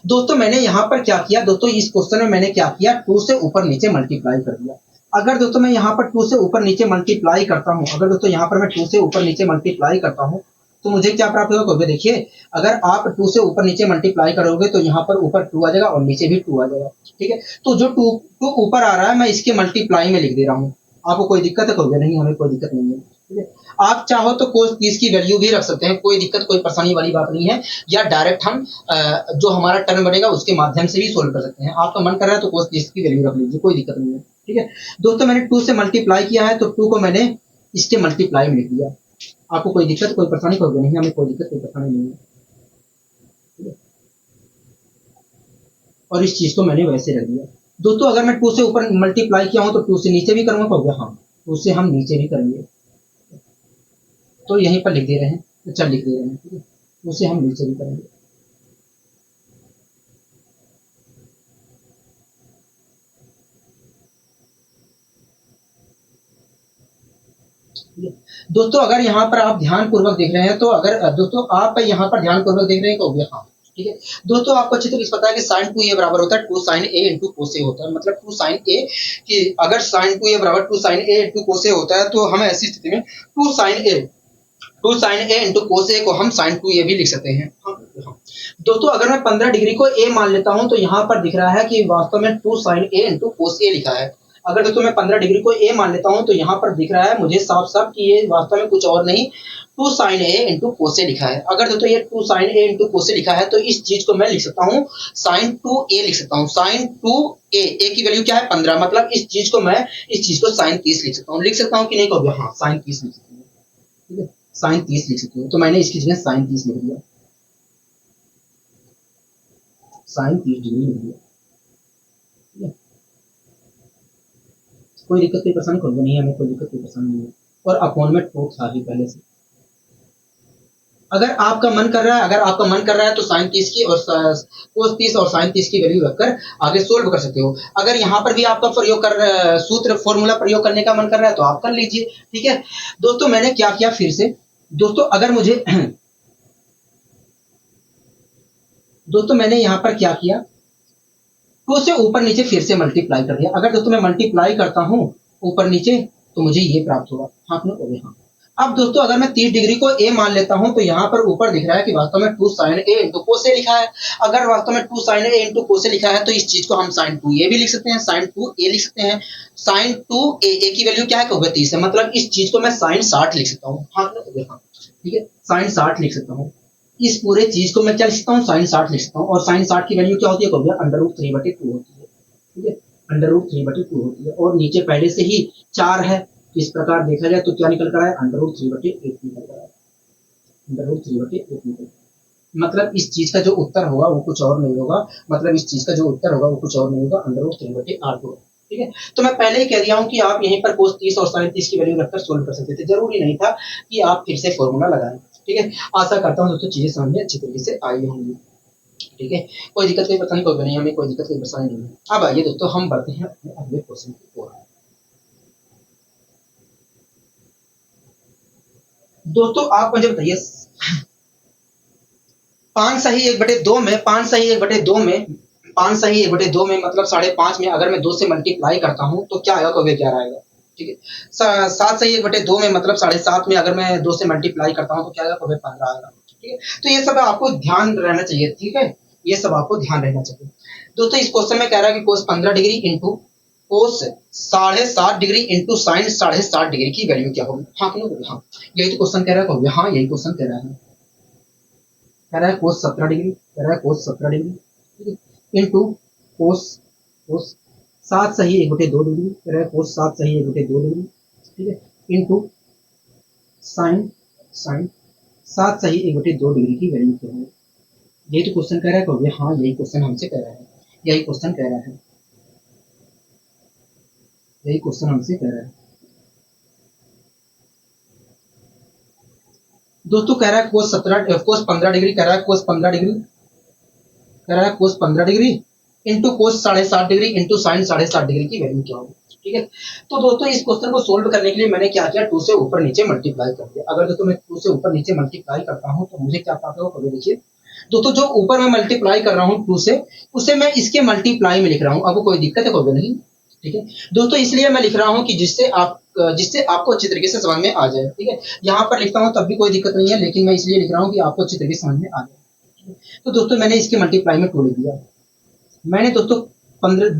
दोस्तों, मैंने यहाँ पर क्या किया दोस्तों, इस क्वेश्चन में मैंने क्या किया, 2 से ऊपर नीचे मल्टीप्लाई कर दिया। अगर दोस्तों मैं यहाँ पर 2 से ऊपर नीचे मल्टीप्लाई करता हूँ, अगर दोस्तों यहाँ पर मैं 2 से ऊपर नीचे मल्टीप्लाई करता हूँ तो मुझे क्या प्राप्त होगा। तो देखिए अगर आप 2 से ऊपर नीचे मल्टीप्लाई करोगे तो यहाँ पर ऊपर 2 आ जाएगा और नीचे भी 2 आ जाएगा। ठीक है, तो जो 2 ऊपर आ रहा है मैं इसके मल्टीप्लाई में लिख दे रहा हूँ। आपको कोई दिक्कत है, कहोगे नहीं हमें कोई दिक्कत नहीं है। ठीक है, आप चाहो तो कोस 30 की वैल्यू भी रख सकते हैं, कोई दिक्कत कोई परेशानी वाली बात नहीं है, या डायरेक्ट हम जो हमारा टर्म बनेगा उसके माध्यम से भी सोल्व कर सकते हैं। आपका मन कर रहा है तो कोस 30 की वैल्यू रख लीजिए, कोई दिक्कत नहीं है। ठीक है दोस्तों, मैंने 2 से मल्टीप्लाई किया है तो 2 को मैंने इसके मल्टीप्लाई में लिख दिया। आपको कोई दिक्कत कोई परेशानी कहोगे नहीं हमें कोई दिक्कत कोई परेशानी नहीं है। ठीक है, और इस चीज को मैंने वैसे रख दिया। दोस्तों अगर मैं 2 से ऊपर मल्टीप्लाई किया हूं तो 2 से नीचे भी करूंगा, कहोगे हाँ 2 से हम नीचे भी करेंगे, तो यहीं पर लिख दे रहे हैं, अच्छा लिख दे रहे हैं। ठीक है, 2 से हम नीचे भी करेंगे। दोस्तों अगर यहाँ पर आप ध्यान पूर्वक देख रहे हैं तो अगर दोस्तों आप यहाँ पर ध्यान पूर्वक देख रहे हैं तो हाँ ठीक है दोस्तों, आपको अच्छी तरह पता है कि साइन 2a बराबर होता है 2 sine a into cos a होता है, मतलब 2 साइन a कि अगर साइन 2a बराबर 2 sine a into cos a होता है तो हम ऐसी स्थिति में 2 sine a into cos a को हम साइन 2a भी लिख सकते हैं। दोस्तों अगर मैं 15 डिग्री को a मान लेता हूं तो यहाँ पर दिख रहा है कि वास्तव में 2 sine a into cos a लिखा है। अगर दोस्तों मैं 15 डिग्री को a मान लेता हूं तो यहाँ पर दिख रहा है मुझे साफ साफ कि ये वास्तव में कुछ और नहीं 2 sine a into cos a लिखा है। अगर दोस्तों ये 2 sine a into cos a लिखा है तो इस चीज को मैं लिख सकता हूँ साइन 2a लिख सकता हूँ। साइन 2a, a की वैल्यू क्या है 15, मतलब इस चीज को मैं इस चीज को साइन 30 लिख सकता हूँ। लिख सकता हूँ कि नहीं कहोगे हाँ साइन 30 लिख सकते हैं। ठीक है, साइन 30 लिख सकते हैं, तो मैंने इसकी जगह साइन 30 लिख दिया, साइन 30 डिग्री लिख दिया। ठीक है, कोई दिक्कत कोई परेशानी कोई नहीं है, हमें कोई दिक्कत कोई परेशानी नहीं है। और अपॉन में टू था ही पहले से। अगर आपका मन कर रहा है तो साइन 30 की और कोस 30 और साइन 30 की वैल्यू रखकर आगे सोल्व कर सकते हो। अगर यहाँ पर भी आपका प्रयोग कर सूत्र फॉर्मूला प्रयोग करने का मन कर रहा है तो आप कर लीजिए। ठीक है दोस्तों, मैंने क्या किया फिर से दोस्तों, अगर मुझे दोस्तों मैंने यहाँ पर क्या किया 2 से ऊपर नीचे फिर से मल्टीप्लाई कर दिया। अगर दोस्तों मैं मल्टीप्लाई करता हूँ ऊपर नीचे तो मुझे ये प्राप्त होगा। हाँ हाँ, अब दोस्तों अगर मैं 30 डिग्री को a मान लेता हूं तो यहाँ पर ऊपर दिख रहा है कि वास्तव में 2 sine a into cos a लिखा है। अगर वास्तव में 2 sine a into cos a लिखा है तो इस चीज को हम साइन 2a भी लिख सकते हैं, साइन 2a लिख सकते हैं। साइन 2a, a की वैल्यू क्या है कहोगे 30 है, मतलब इस चीज को मैं साइन 60 लिख सकता हूँ। हाँ ठीक है, साइन 60 लिख सकता हूँ। इस पूरे चीज को मैं क्या लिख सकता हूँ साइन 60 लिख सकता हूँ। और साइन 60 की वैल्यू क्या होती है कहोगे √3/2 होती है। ठीक है, √3/2 होती है और नीचे पहले से ही 4 है। इस प्रकार देखा जाए तो क्या निकल कर आया √3/8 निकल कर आया, √3/8 निकल। मतलब इस चीज का जो उत्तर होगा वो कुछ और नहीं होगा, मतलब इस चीज का जो उत्तर होगा वो कुछ और नहीं होगा, अंडर रूट 3/r2। ठीक है, तो मैं पहले ही कह दिया हूँ कि आप यहीं पर cos 30 और sin 30 की वैल्यू रखकर सोल्व कर सकते थे, जरूरी नहीं था कि आप फिर से फॉर्मूला लगाएं। ठीक है, आशा करता हूँ दोस्तों चीजें समझ में अच्छी तरीके से आई होंगी। ठीक है, कोई दिक्कत कोई परेशानी कोई नहीं, हमें कोई दिक्कत कोई परेशानी नहीं है। अब आइए दोस्तों हम बढ़ते हैं अपने अगले क्वेश्चन की ओर। दोस्तों आप मुझे बताइए, 5 सही 1/2 में 5 सही 1/2 में 5 सही 1/2 में मतलब 5.5 में अगर मैं 2 से मल्टीप्लाई करता हूँ तो क्या आएगा, तो वे 11 आएगा। ठीक है, 7 सही 1/2 में मतलब 7.5 में अगर मैं 2 से मल्टीप्लाई करता हूँ तो क्या आएगा, तो वे 15 आएगा। ठीक है, तो ये सब आपको ध्यान रहना चाहिए। ठीक है, ये सब आपको ध्यान रहना चाहिए। दोस्तों इस क्वेश्चन में कह रहा है कि cos 15 डिग्री इंटू कोस 7.5 डिग्री इंटू साइन 7.5 डिग्री की वैल्यू क्या होगी। हाँ कि नहीं, हाँ यही तो क्वेश्चन कह रहा है। हाँ यही क्वेश्चन कह रहा है, कह रहा है cos 17 डिग्री, कह रहा है cos 17 डिग्री, ठीक है, इंटू कोस कोस 7 सही 1/2 डिग्री, कह रहा है cos 7 सही 1/2 डिग्री, ठीक है, इंटू साइन साइन 7 सही 1/2 डिग्री की वैल्यू क्या है। यही तो क्वेश्चन कह रहा है। कहोगे हाँ यही क्वेश्चन हमसे कह रहा है, यही क्वेश्चन कह रहा है, यही क्वेश्चन हमसे कह रहा है। दोस्तों कह रहा है cos 15 डिग्री, कह रहा है cos 15 डिग्री, कह रहा है cos 15 degree into cos 7.5 degree into sign 7.5 degree की वैल्यू क्या होगी। ठीक है, तो दोस्तों इस क्वेश्चन को सोल्व करने के लिए मैंने क्या किया, 2 से ऊपर नीचे मल्टीप्लाई कर दिया। अगर दोस्तों मैं 2 से ऊपर नीचे मल्टीप्लाई करता हूँ तो मुझे क्या प्राप्त होगा, कभी देखिए दोस्तों जो ऊपर मैं मल्टीप्लाई कर रहा हूँ 2 से, उसे मैं इसके मल्टीप्लाई में लिख रहा हूँ। अब कोई दिक्कत है, कोई नहीं। ठीक है दोस्तों, इसलिए मैं लिख रहा हूँ कि जिससे आपको अच्छी तरीके से समझ में आ जाए। ठीक है, यहाँ पर लिखता हूँ तब भी कोई दिक्कत नहीं है, लेकिन मैं इसलिए लिख रहा हूँ कि आपको अच्छी तरीके से समझ में आ जाए। तो दोस्तों मैंने इसके मल्टीप्लाई में 2 लिख दिया। मैंने दोस्तों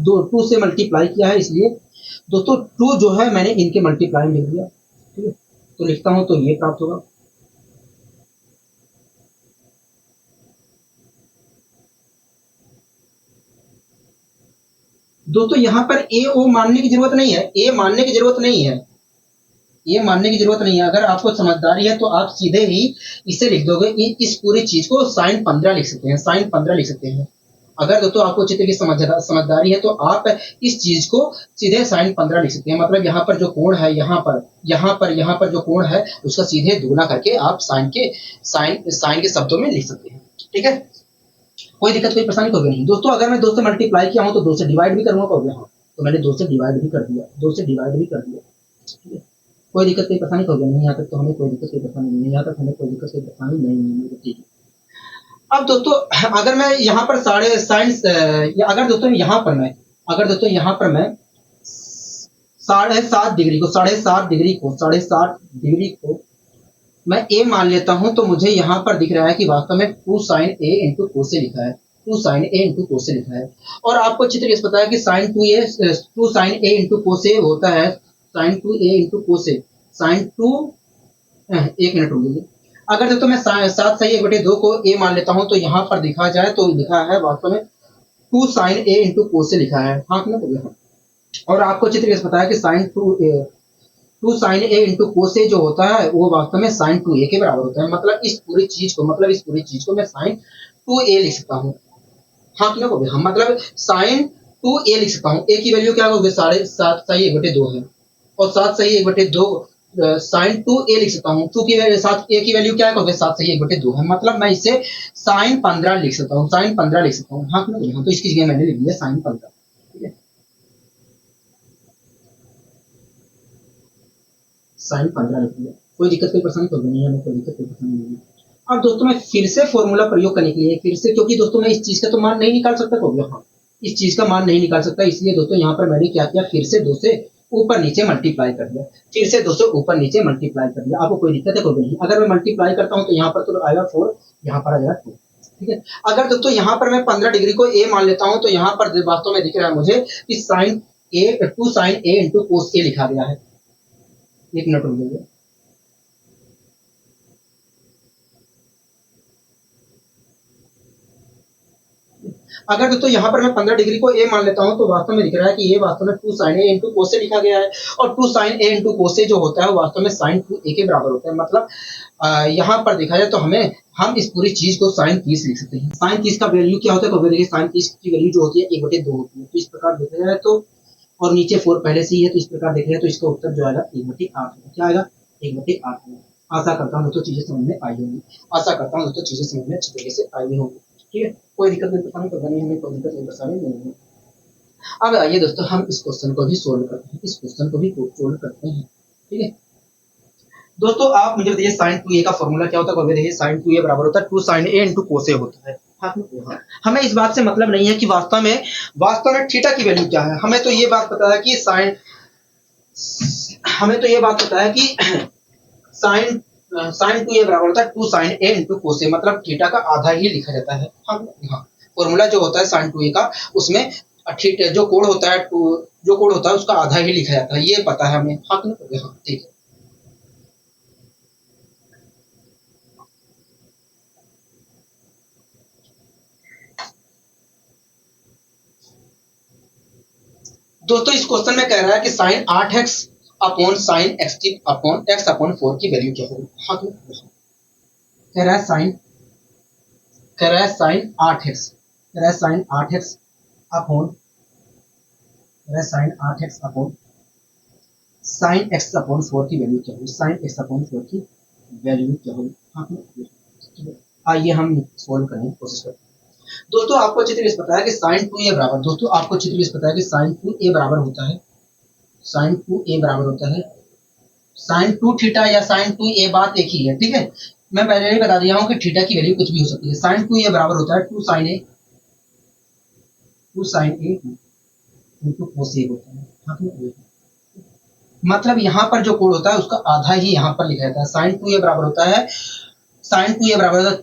2 से मल्टीप्लाई किया है, इसलिए दोस्तों 2 जो है मैंने इनके मल्टीप्लाई में लिख दिया। ठीक है, तो लिखता हूँ तो ये प्राप्त होगा। दोस्तों यहाँ पर ए ओ मानने की जरूरत नहीं है, ए मानने की जरूरत नहीं है, ये मानने की जरूरत नहीं है। अगर आपको समझदारी है तो आप सीधे ही इसे लिख दोगे, इस पूरी चीज को sin 15 लिख सकते हैं, sin 15 लिख सकते हैं। अगर दोस्तों आपको अच्छी तरीके से समझदारी है तो आप इस चीज को सीधे sin 15 लिख सकते हैं। मतलब यहाँ पर जो कोण है, यहाँ पर जो कोण है उसका सीधे दुगुना करके आप साइन के शब्दों में लिख सकते हैं। ठीक है, कोई दिक्कत कोई परेशानी कोई नहीं। दोस्तों अगर मैं 2 से मल्टीप्लाई किया हूँ तो 2 से डिवाइड भी करूंगा, कहोगे हाँ, तो मैंने 2 से डिवाइड भी कर दिया, 2 से डिवाइड भी कर दिया। ठीक है, कोई दिक्कत कोई परेशानी होगी नहीं, यहाँ तक तो हमें कोई दिक्कत कोई परेशानी नहीं है, यहाँ तक हमें कोई दिक्कत कोई परेशानी नहीं है। ठीक है, अब दोस्तों अगर मैं यहाँ पर अगर दोस्तों यहाँ पर मैं 7.5 डिग्री को 7.5 डिग्री को मैं ए मान लेता हूँ, तो मुझे यहाँ पर दिख रहा है कि वास्तव में 2 sin a इंटू कोस से लिखा है, 2 sin a इंटू कोस से लिखा है। और आपको अच्छी तरीके से पता है कि two sine A into cos A होता है sin 2a into cos A, sin 2 एक मिनट रुक लीजिए। अगर दोस्तों मैं 7 सही 1/2 को a मान लेता हूँ तो यहाँ पर दिखा जाए तो लिखा है वास्तव में 2 sin a इंटू कोस से लिखा है। हाँ कि नहीं, और आपको अच्छी तरीके से पता है कि two sine A into cos A जो होता है वो वास्तव में साइन 2a के बराबर होता है। मतलब इस पूरी चीज को मैं साइन 2a लिख सकता हूँ। हाँ कि नहीं, हम मतलब साइन 2a लिख सकता हूँ। a की वैल्यू क्या होगी, 7.5 सही 1/2 है, और 7 सही 1/2 साइन 2a लिख सकता हूँ। 2 की वैल्यू 7, a की वैल्यू क्या है, 7 सही 1/2 है। मतलब मैं इसे साइन 15 लिख सकता हूँ, साइन 15 लिख सकता हूँ। हाँ कि नहीं, तो इसकी जगह मैंने लिख दिया साइन 15। ठीक है, साइन 15 लिख दिया, कोई दिक्कत कोई परेशानी तो नहीं है, कोई दिक्कत कोई परेशानी नहीं है। अब दोस्तों मैं फिर से फॉर्मूला प्रयोग करने के लिए फिर से, क्योंकि दोस्तों मैं इस चीज का तो मान नहीं निकाल सकता, तो हाँ इस चीज का मान नहीं निकाल सकता, इसलिए दोस्तों यहाँ पर मैंने क्या किया, फिर से 2 से ऊपर नीचे मल्टीप्लाई कर दिया, फिर से 2 से ऊपर नीचे मल्टीप्लाई कर दिया। आपको कोई दिक्कत है, कोई नहीं। अगर मैं मल्टीप्लाई करता हूँ तो यहाँ पर तो आएगा 4, यहाँ पर आ जाएगा 2। ठीक है, अगर दोस्तों यहाँ पर मैं 15 डिग्री को ए मान लेता हूँ तो यहाँ पर वास्तव में दिख रहा है मुझे कि sign A 2 sign A into cos ए लिखा गया है। एक मिनट रुक जाइए। अगर दोस्तों यहाँ पर मैं 15 डिग्री को ए मान लेता हूँ तो वास्तव में दिख रहा है कि ये वास्तव में 2 sin a इंटू कोस से लिखा गया है, और 2 sin a इंटू कोस से जो होता है वास्तव में sin 2a के बराबर होता है। मतलब यहाँ पर देखा जाए तो हमें हम इस पूरी चीज को साइन 30 लिख सकते हैं। साइन 30 का वैल्यू क्या होता है, तो देखिए साइन 30 की वैल्यू जो होती है 1/2 होती है। तो इस प्रकार देखा जाए तो, और नीचे 4 पहले से ही है, तो इस प्रकार देखा जाए तो इसका उत्तर जो आएगा 1/8 होगा। क्या आएगा? 1/8 होगा। आशा करता हूँ दोस्तों चीजें समझ में आई होंगी। आशा करता हूँ दोस्तों चीजें समझ में अच्छी तरीके से आई होंगी। ठीक है, कोई दिक्कत नहीं, परेशानी तो बनी, हमें कोई दिक्कत नहीं, परेशानी नहीं है। अब आइए दोस्तों हम इस क्वेश्चन को भी सोल्व करते हैं, इस क्वेश्चन को भी सोल्व करते हैं। ठीक है दोस्तों, आप मुझे बताइए साइन 2a का फॉर्मूला क्या होता है। देखिए साइन 2a बराबर होता है 2 sin a into cos a होता है। हमें इस बात से मतलब नहीं है कि वास्तव में थीटा की वैल्यू क्या है। हमें तो ये बात पता है कि साइन 2a बराबर होता है 2 sin a into cos a, मतलब थीटा का आधा ही लिखा जाता है। फॉर्मूला जो होता है साइन 2a का, उसमें थीटा जो कोण होता है उसका आधा ही लिखा जाता है, ये पता है हमें। हाँ ठीक है। दोस्तों इस क्वेश्चन में कह रहा है कि sine 8x upon sine x upon 4 की वैल्यू क्या होगी। हाँ कह रहा है sine 8x upon sine x upon 4 की वैल्यू क्या होगी। साइन x अपॉन 4 की वैल्यू क्या होगी। हाँ आइए हम सोल्व करने की कोशिश करते हैं। दोस्तों आपको अच्छी तरह से पता है कि साइन 2a बराबर, दोस्तों आपको अच्छी तरह से पता है कि साइन 2a बराबर होता है, साइन 2a बराबर होता है साइन 2 थीटा या साइन 2a, बात एक ही है। ठीक है, मैं पहले ही बता दिया हूं कि थीटा की वैल्यू कुछ भी हो सकती है। साइन 2a बराबर होता है 2 sin a into cos a होता है। मतलब यहाँ पर जो कोण होता है उसका आधा ही यहाँ पर लिखा जाता है। साइन 2a बराबर होता है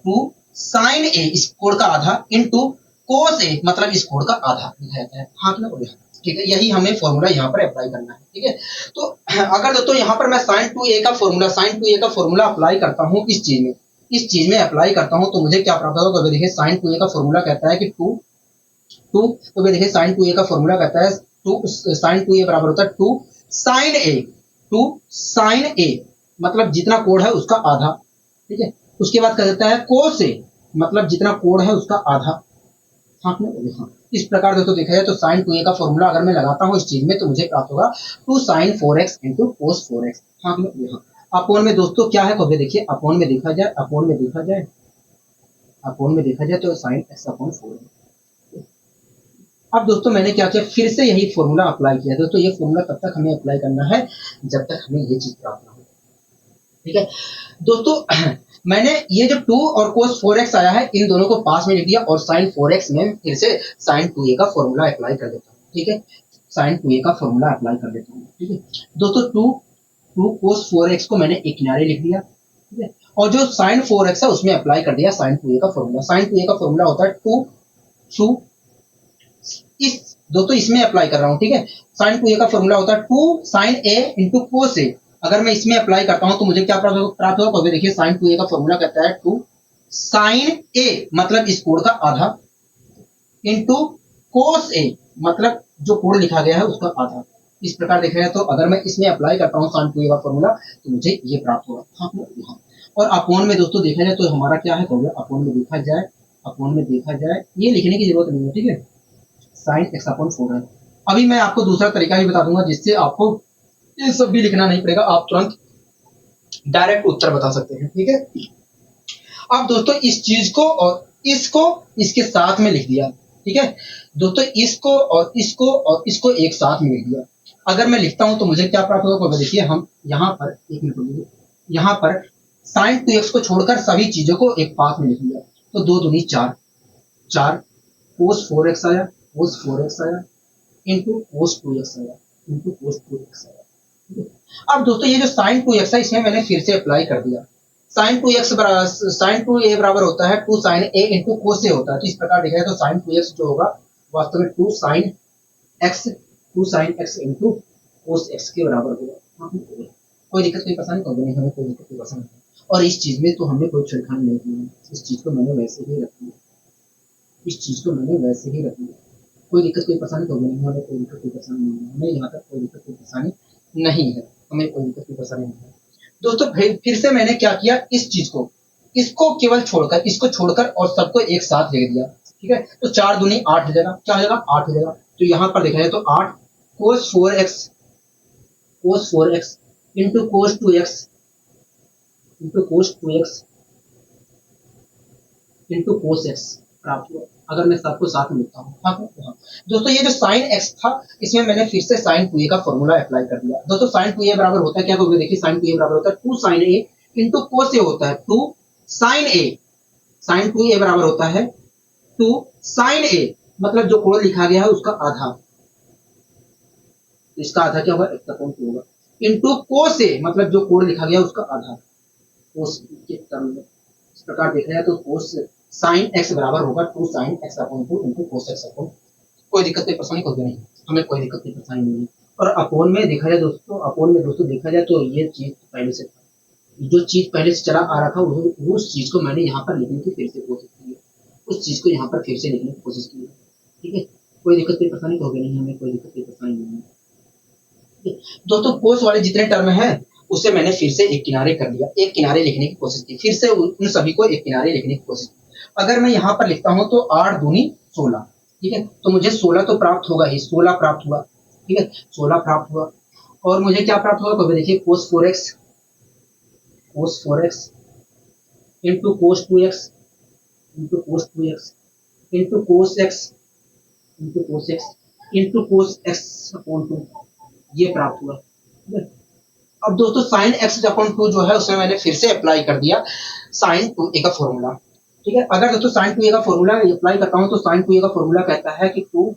2 sin a, इस कोण का आधा, इंटू कोस a, मतलब इस कोण का आधा लिखा जाता है। हाँ ठीक है, यही हमें फॉर्मूला यहाँ पर अप्लाई करना है। ठीक है, तो अगर दोस्तों यहाँ पर मैं साइन 2a का फॉर्मूला अप्लाई करता हूँ इस चीज में अप्लाई करता हूँ, तो मुझे क्या प्राप्त होगा। तो देखिए साइन 2a का फॉर्मूला कहता है कि तो देखिए साइन 2a का फॉर्मूला कहता है साइन 2a बराबर होता है 2 sin a, मतलब जितना कोण है उसका आधा। ठीक है, उसके बाद कह देता है कोस a, मतलब जितना कोण है उसका आधा। हाँ इस प्रकार दोस्तों देखा जाए तो साइन 2a का फॉर्मूला अगर मैं लगाता हूँ इस चीज में, तो मुझे प्राप्त होगा 2 sin 4x into cos 4x। हाँ अपोन में दोस्तों क्या है, कभी देखिए अपोन में देखा जाए तो साइन x अपॉन 4 है। अब दोस्तों मैंने क्या किया, फिर से यही फॉर्मूला अप्लाई किया। दोस्तों ये फॉर्मूला तब तक हमें अप्लाई करना है जब तक हमें ये चीज प्राप्त ना हो। ठीक है दोस्तों, मैंने ये जो 2 और cos 4x आया है, इन दोनों को पास में लिख दिया, और sin 4x में फिर से sin 2a का फॉर्मूला अप्लाई कर देता हूँ। ठीक है, sin 2a का फॉर्मूला अप्लाई कर देता हूँ। ठीक है दोस्तों, 2 cos 4x को मैंने एक किनारे लिख दिया। ठीक है, और जो sin 4x है उसमें अप्लाई कर दिया sin 2a का फॉर्मूला। sin 2a का फॉर्मूला होता है 2 इस दोस्तों इसमें अप्लाई कर रहा हूँ। ठीक है, sin 2a का फॉर्मूला होता है 2 sin a into cos a। अगर मैं इसमें अप्लाई करता हूं तो मुझे क्या प्राप्त होगा। तो देखिए sin 2a का फॉर्मूला कहता है 2 sin a, मतलब इस कोण का आधा, इंटू कोस a, मतलब जो कोण लिखा गया है उसका आधा। इस प्रकार देखा जाए तो अगर मैं इसमें अप्लाई करता हूँ sin 2a का फॉर्मूला, तो मुझे ये प्राप्त होगा। हाँ और अपोन में दोस्तों देखा जाए तो हमारा क्या है, अपोन में देखा जाए ये लिखने की जरूरत नहीं है। ठीक है, साइन x अपॉन 4 है। अभी मैं आपको दूसरा तरीका भी बता दूंगा जिससे आपको ये सब भी लिखना नहीं पड़ेगा, आप तुरंत डायरेक्ट उत्तर बता सकते हैं। ठीक है, अब दोस्तों इस चीज को और इसको इसके साथ में लिख दिया। ठीक है दोस्तों, इसको एक साथ में लिख दिया। अगर मैं लिखता हूं तो मुझे क्या प्राप्त होगा। देखिए हम यहाँ पर एक मिनट, यहाँ पर साइन 2x को छोड़कर सभी चीजों को एक पास में लिख दिया। तो 2 दूनी 4 कोस 4x आया, इंटू कोस 2x आया। अब दोस्तों ये जो sin 2x है इसमें मैंने फिर से अप्लाई कर दिया। sin 2a बराबर होता है 2 sin a into cos a होता है। तो इस प्रकार देखा जाए तो sin 2x जो होगा वास्तव में 2 sin x into cos x के बराबर होगा। कोई दिक्कत कोई परेशानी नहीं, हमें कोई दिक्कत कोई परेशानी नहीं। और इस चीज में तो हमने कोई छेड़खानी नहीं की है, इस चीज को मैंने वैसे ही रख दिया, कोई दिक्कत कोई परेशानी तो नहीं, हमें कोई दिक्कत कोई परेशानी नहीं है, हमें यहाँ तक कोई दिक्कत कोई परेशानी नहीं है, हमें कोई दिक्कत कोई परेशानी नहीं है। दोस्तों फिर से मैंने क्या किया, इस चीज को इसको केवल छोड़कर, इसको छोड़कर और सबको एक साथ लिख दिया, ठीक है। तो 4 दूनी 8 हो जाएगा, क्या हो जाएगा 8 हो जाएगा। तो यहाँ पर देखा जाए तो 8 cos 4x into cos 2x into cos x प्राप्त हुआ। अगर मैं सबको साथ में लिखता हूँ, हाँ दोस्तों, ये जो साइन x था इसमें मैंने फिर से साइन 2a का फॉर्मूला अप्लाई कर दिया। दोस्तों साइन 2a बराबर होता है क्या, तो देखिए साइन 2a बराबर होता है 2 sin a into cos a होता है 2 sin a। साइन 2a बराबर होता है 2 sin a, मतलब जो कोण लिखा गया है उसका आधा, इसका आधा क्या होगा x/2 होगा, इंटू cos a, मतलब जो कोण लिखा गया उसका आधा cos के टर्म में। इस प्रकार देखा जाए तो cos sin x बराबर होगा 2 sin x/2 into cos x/2। कोई दिक्कत कोई परेशानी कोई नहीं, हमें कोई दिक्कत कोई परेशानी नहीं है। और अपोन में देखा जाए दोस्तों, अपोन में दोस्तों देखा जाए तो ये चीज पहले से, जो चीज पहले से चला आ रहा था उस चीज को मैंने यहाँ पर लिखने की फिर से कोशिश की है, उस चीज को यहाँ पर फिर से लिखने की कोशिश की है, ठीक है। कोई दिक्कत कोई परेशानी तो होगी नहीं, हमें कोई दिक्कत कोई परेशानी नहीं है। दोस्तों कोस वाले जितने टर्म है उसे मैंने फिर से एक किनारे कर लिया, एक किनारे लिखने की कोशिश की, फिर से उन सभी को एक किनारे लिखने की कोशिश की। अगर मैं यहाँ पर लिखता हूँ तो 8 दूनी 16, ठीक है। तो मुझे 16 तो प्राप्त होगा ही, 16 प्राप्त हुआ, ठीक है, 16 प्राप्त हुआ। और मुझे क्या प्राप्त होगा, तो देखिए cos 4x into cos 2x into cos 2x into cos x into cos x into cos x/2 ये प्राप्त हुआ, ठीक है। अब दोस्तों साइन x/2 जो है उसमें मैंने फिर से अप्लाई कर दिया साइन 2a का फॉर्मूला, ठीक है। अगर दोस्तों साइन 2a का फॉर्मूला अप्लाई करता हूं तो साइन 2a का फॉर्मूला कहता है कि 2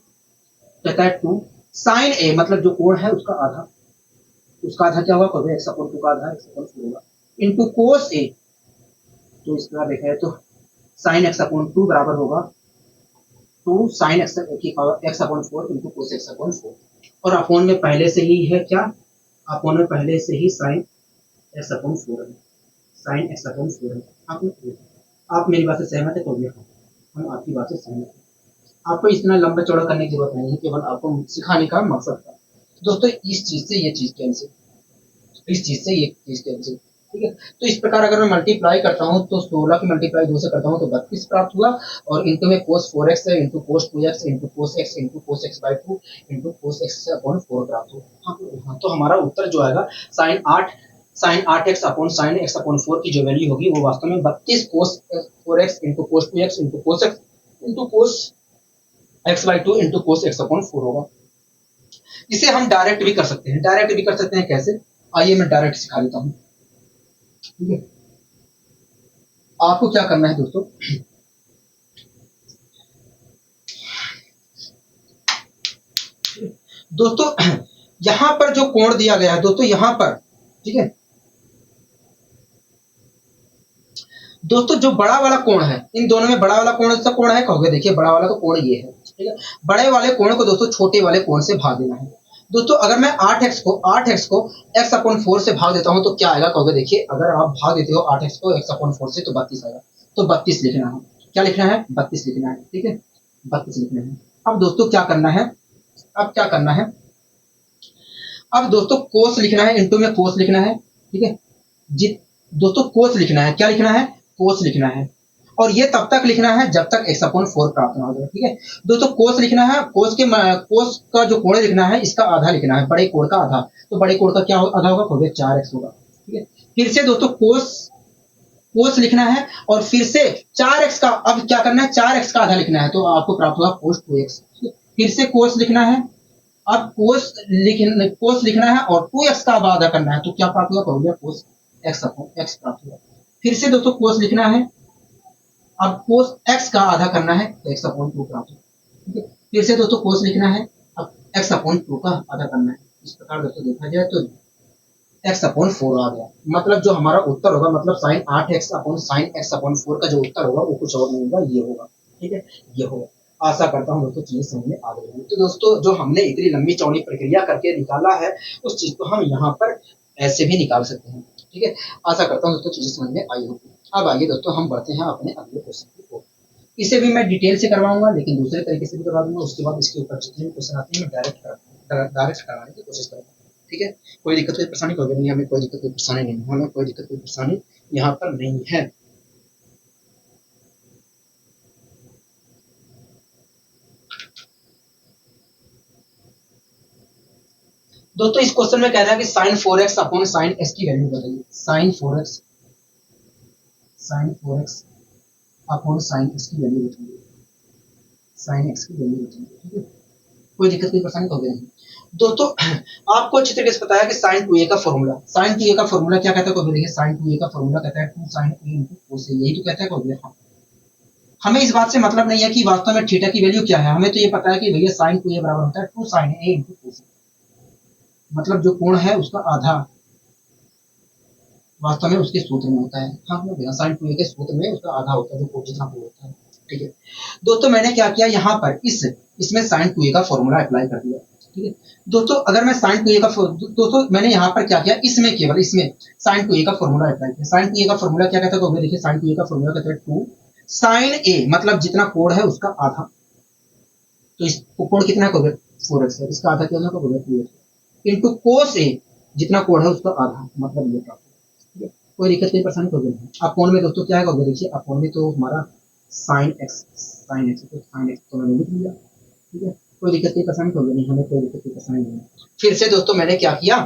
साइन a, मतलब जो कोण है उसका आधा, उसका आधा क्या होगा, x/2 का आधा x/4 होगा, इंटू cos a। तो इस तरह देखा है तो साइन x/2 बराबर होगा 2 sin x/4 into cos x/4। और अपोन में पहले से ही है क्या, अपोन में पहले से ही साइन x/4 है, साइन x/4 है। आप मेरी बात से सहमत है, तो भी हम आपकी बात से सहमत हैं। आपको इतना लंबा चौड़ा करने की जरूरत नहीं है, केवल आपको सिखाने का मकसद था दोस्तों। इस चीज से ये चीज कैंसिल, इस चीज से ये चीज कैंसिल, ठीक है। तो इस प्रकार अगर मैं मल्टीप्लाई करता हूँ तो 16 की मल्टीप्लाई 2 से करता हूँ तो 32 प्राप्त हुआ, और इंटू में cos 4x है into cos 2x into cos x into cos x/2 into cos x/4 प्राप्त हुआ। हाँ, तो हमारा उत्तर जो आएगा sign 8x upon sign x/4 की जो वैल्यू होगी वो वास्तव में 32 cos 4x into cos 2x into cos x into cos x/2 into cos x/4 होगा। इसे हम डायरेक्ट भी कर सकते हैं, डायरेक्ट भी कर सकते हैं कैसे, आइए मैं डायरेक्ट सिखा देता हूँ, ठीक है। आपको क्या करना है दोस्तों, यहां पर जो कोण दिया गया है दोस्तों, यहां पर, ठीक है दोस्तों, जो बड़ा वाला कोण है, इन दोनों में बड़ा वाला कोण सा कोण है कहोगे, देखिए बड़ा वाला तो कोण ये है, ठीक है। बड़े वाले कोण को दोस्तों छोटे वाले कोण से भाग देना है। दोस्तों अगर मैं 8x को x/4 से भाग देता हूं तो क्या आएगा कहोगे, देखिए अगर आप भाग देते हो 8x को x/4 से तो 32 आएगा। तो 32 लिखना है, क्या लिखना है, 32 लिखना है, ठीक है, 32 लिखना है। अब दोस्तों क्या करना है, अब क्या करना है, अब दोस्तों कोस लिखना है, इंटू में कोस लिखना है, ठीक है। दोस्तों कोस लिखना है, क्या लिखना है, कोस लिखना है, और ये तब तक लिखना है जब तक x/4 प्राप्त ना हो जाए, ठीक है। दोस्तों कोस लिखना है, कोस का जो कोण लिखना है इसका आधा लिखना है, बड़े कोण का आधा। तो बड़े कोण का क्या आधा होगा, 4x होगा, ठीक है। फिर से दोस्तों कोस लिखना है, और फिर से 4x का, अब क्या करना है, 4x का आधा लिखना है, तो आपको प्राप्त होगा cos 2x। फिर से कोस लिखना है, अब कोस लिखना है और 2x का आधा करना है, तो क्या प्राप्त होगा, cos x प्राप्त होगा। फिर से दोस्तों कोस लिखना है, अब cos x का आधा करना है तो x/2 प्राप्त होगा, ठीक है। फिर से दोस्तों कोस लिखना है, अब x/2 का आधा करना है। इस प्रकार दोस्तों देखा जाए तो x/4 आ गया, मतलब जो हमारा उत्तर होगा, मतलब sign 8x upon sign x/4 का जो उत्तर होगा वो कुछ और नहीं होगा, ये होगा, ठीक है, ये होगा। आशा करता हूँ दोस्तों चीजें समझ में आ गई होंगी। तो दोस्तों जो हमने इतनी लंबी चौड़ी प्रक्रिया करके निकाला है उस चीज को हम यहाँ पर ऐसे भी निकाल सकते हैं, ठीक है। आशा करता हूँ दोस्तों चीजें समझ में आई होगी। अब आइए दोस्तों हम बढ़ते हैं अपने अगले क्वेश्चन की ओर। इसे भी मैं डिटेल से करवाऊंगा, लेकिन दूसरे तरीके से भी करवा दूंगा। उसके बाद इसके ऊपर जितने भी क्वेश्चन आते हैं मैं डायरेक्ट करवाने की कोशिश करूंगा, ठीक है। कोई दिक्कत कोई परेशानी कोई नहीं, हमें कोई दिक्कत कोई परेशानी नहीं, हमें कोई दिक्कत कोई परेशानी यहाँ पर नहीं है। दोस्तों इस क्वेश्चन में कह रहा है कि sine 4x upon sine x की वैल्यू बताइए। Sine 4x upon sine x की वैल्यू बताइए। साइन x की वैल्यू बताइए, ठीक है। कोई दिक्कत कोई परेशानी तो नहीं। दोस्तों आपको अच्छी तरीके से पता है कि साइन 2a का फॉर्मूला, साइन 2a का फॉर्मूला क्या कहता है? कोई देखिए साइन 2a का फॉर्मूला कहता है 2 sin a into cos a, यही तो कहता है कोई। हमें इस बात से मतलब नहीं है कि वास्तव में थीटा की वैल्यू क्या है, हमें तो ये पता है कि भैया साइन 2a बराबर होता है 2 sin a into cos a, मतलब जो कोण है उसका आधा वास्तव में उसके सूत्र में होता है। हाँ साइन 2a के सूत्र में उसका आधा होता है, जो कोण जितना कोण होता है, ठीक है। दोस्तों मैंने क्या किया यहाँ पर इसमें साइन 2a का फॉर्मूला अप्लाई कर दिया, ठीक है। दोस्तों अगर मैं साइन 2a का दोस्तों मैंने यहाँ पर क्या किया, इसमें केवल इसमें साइन 2a का फॉर्मूला अप्लाई किया। साइन 2a का फॉर्मूला क्या कहता है? तो देखिए साइन 2a का फॉर्मूला कहता है 2 sin a, मतलब जितना कोण है उसका आधा, तो इस कोण कितना होगा 4x है, इसका आधा क्या होगा 2x इनटू cos a, जितना कोण है उसका आधा, मतलब ये प्राप्त होगा, ठीक है। कोई दिक्कत कोई परेशानी तो नहीं। अपोन में दोस्तों क्या है देखिए, अपोन में तो हमारा sin x तो sin x तो मैंने लिख लिया, ठीक है। कोई दिक्कत कोई परेशानी तो नहीं, हमें कोई दिक्कत कोई परेशानी नहीं। फिर से दोस्तों मैंने क्या किया,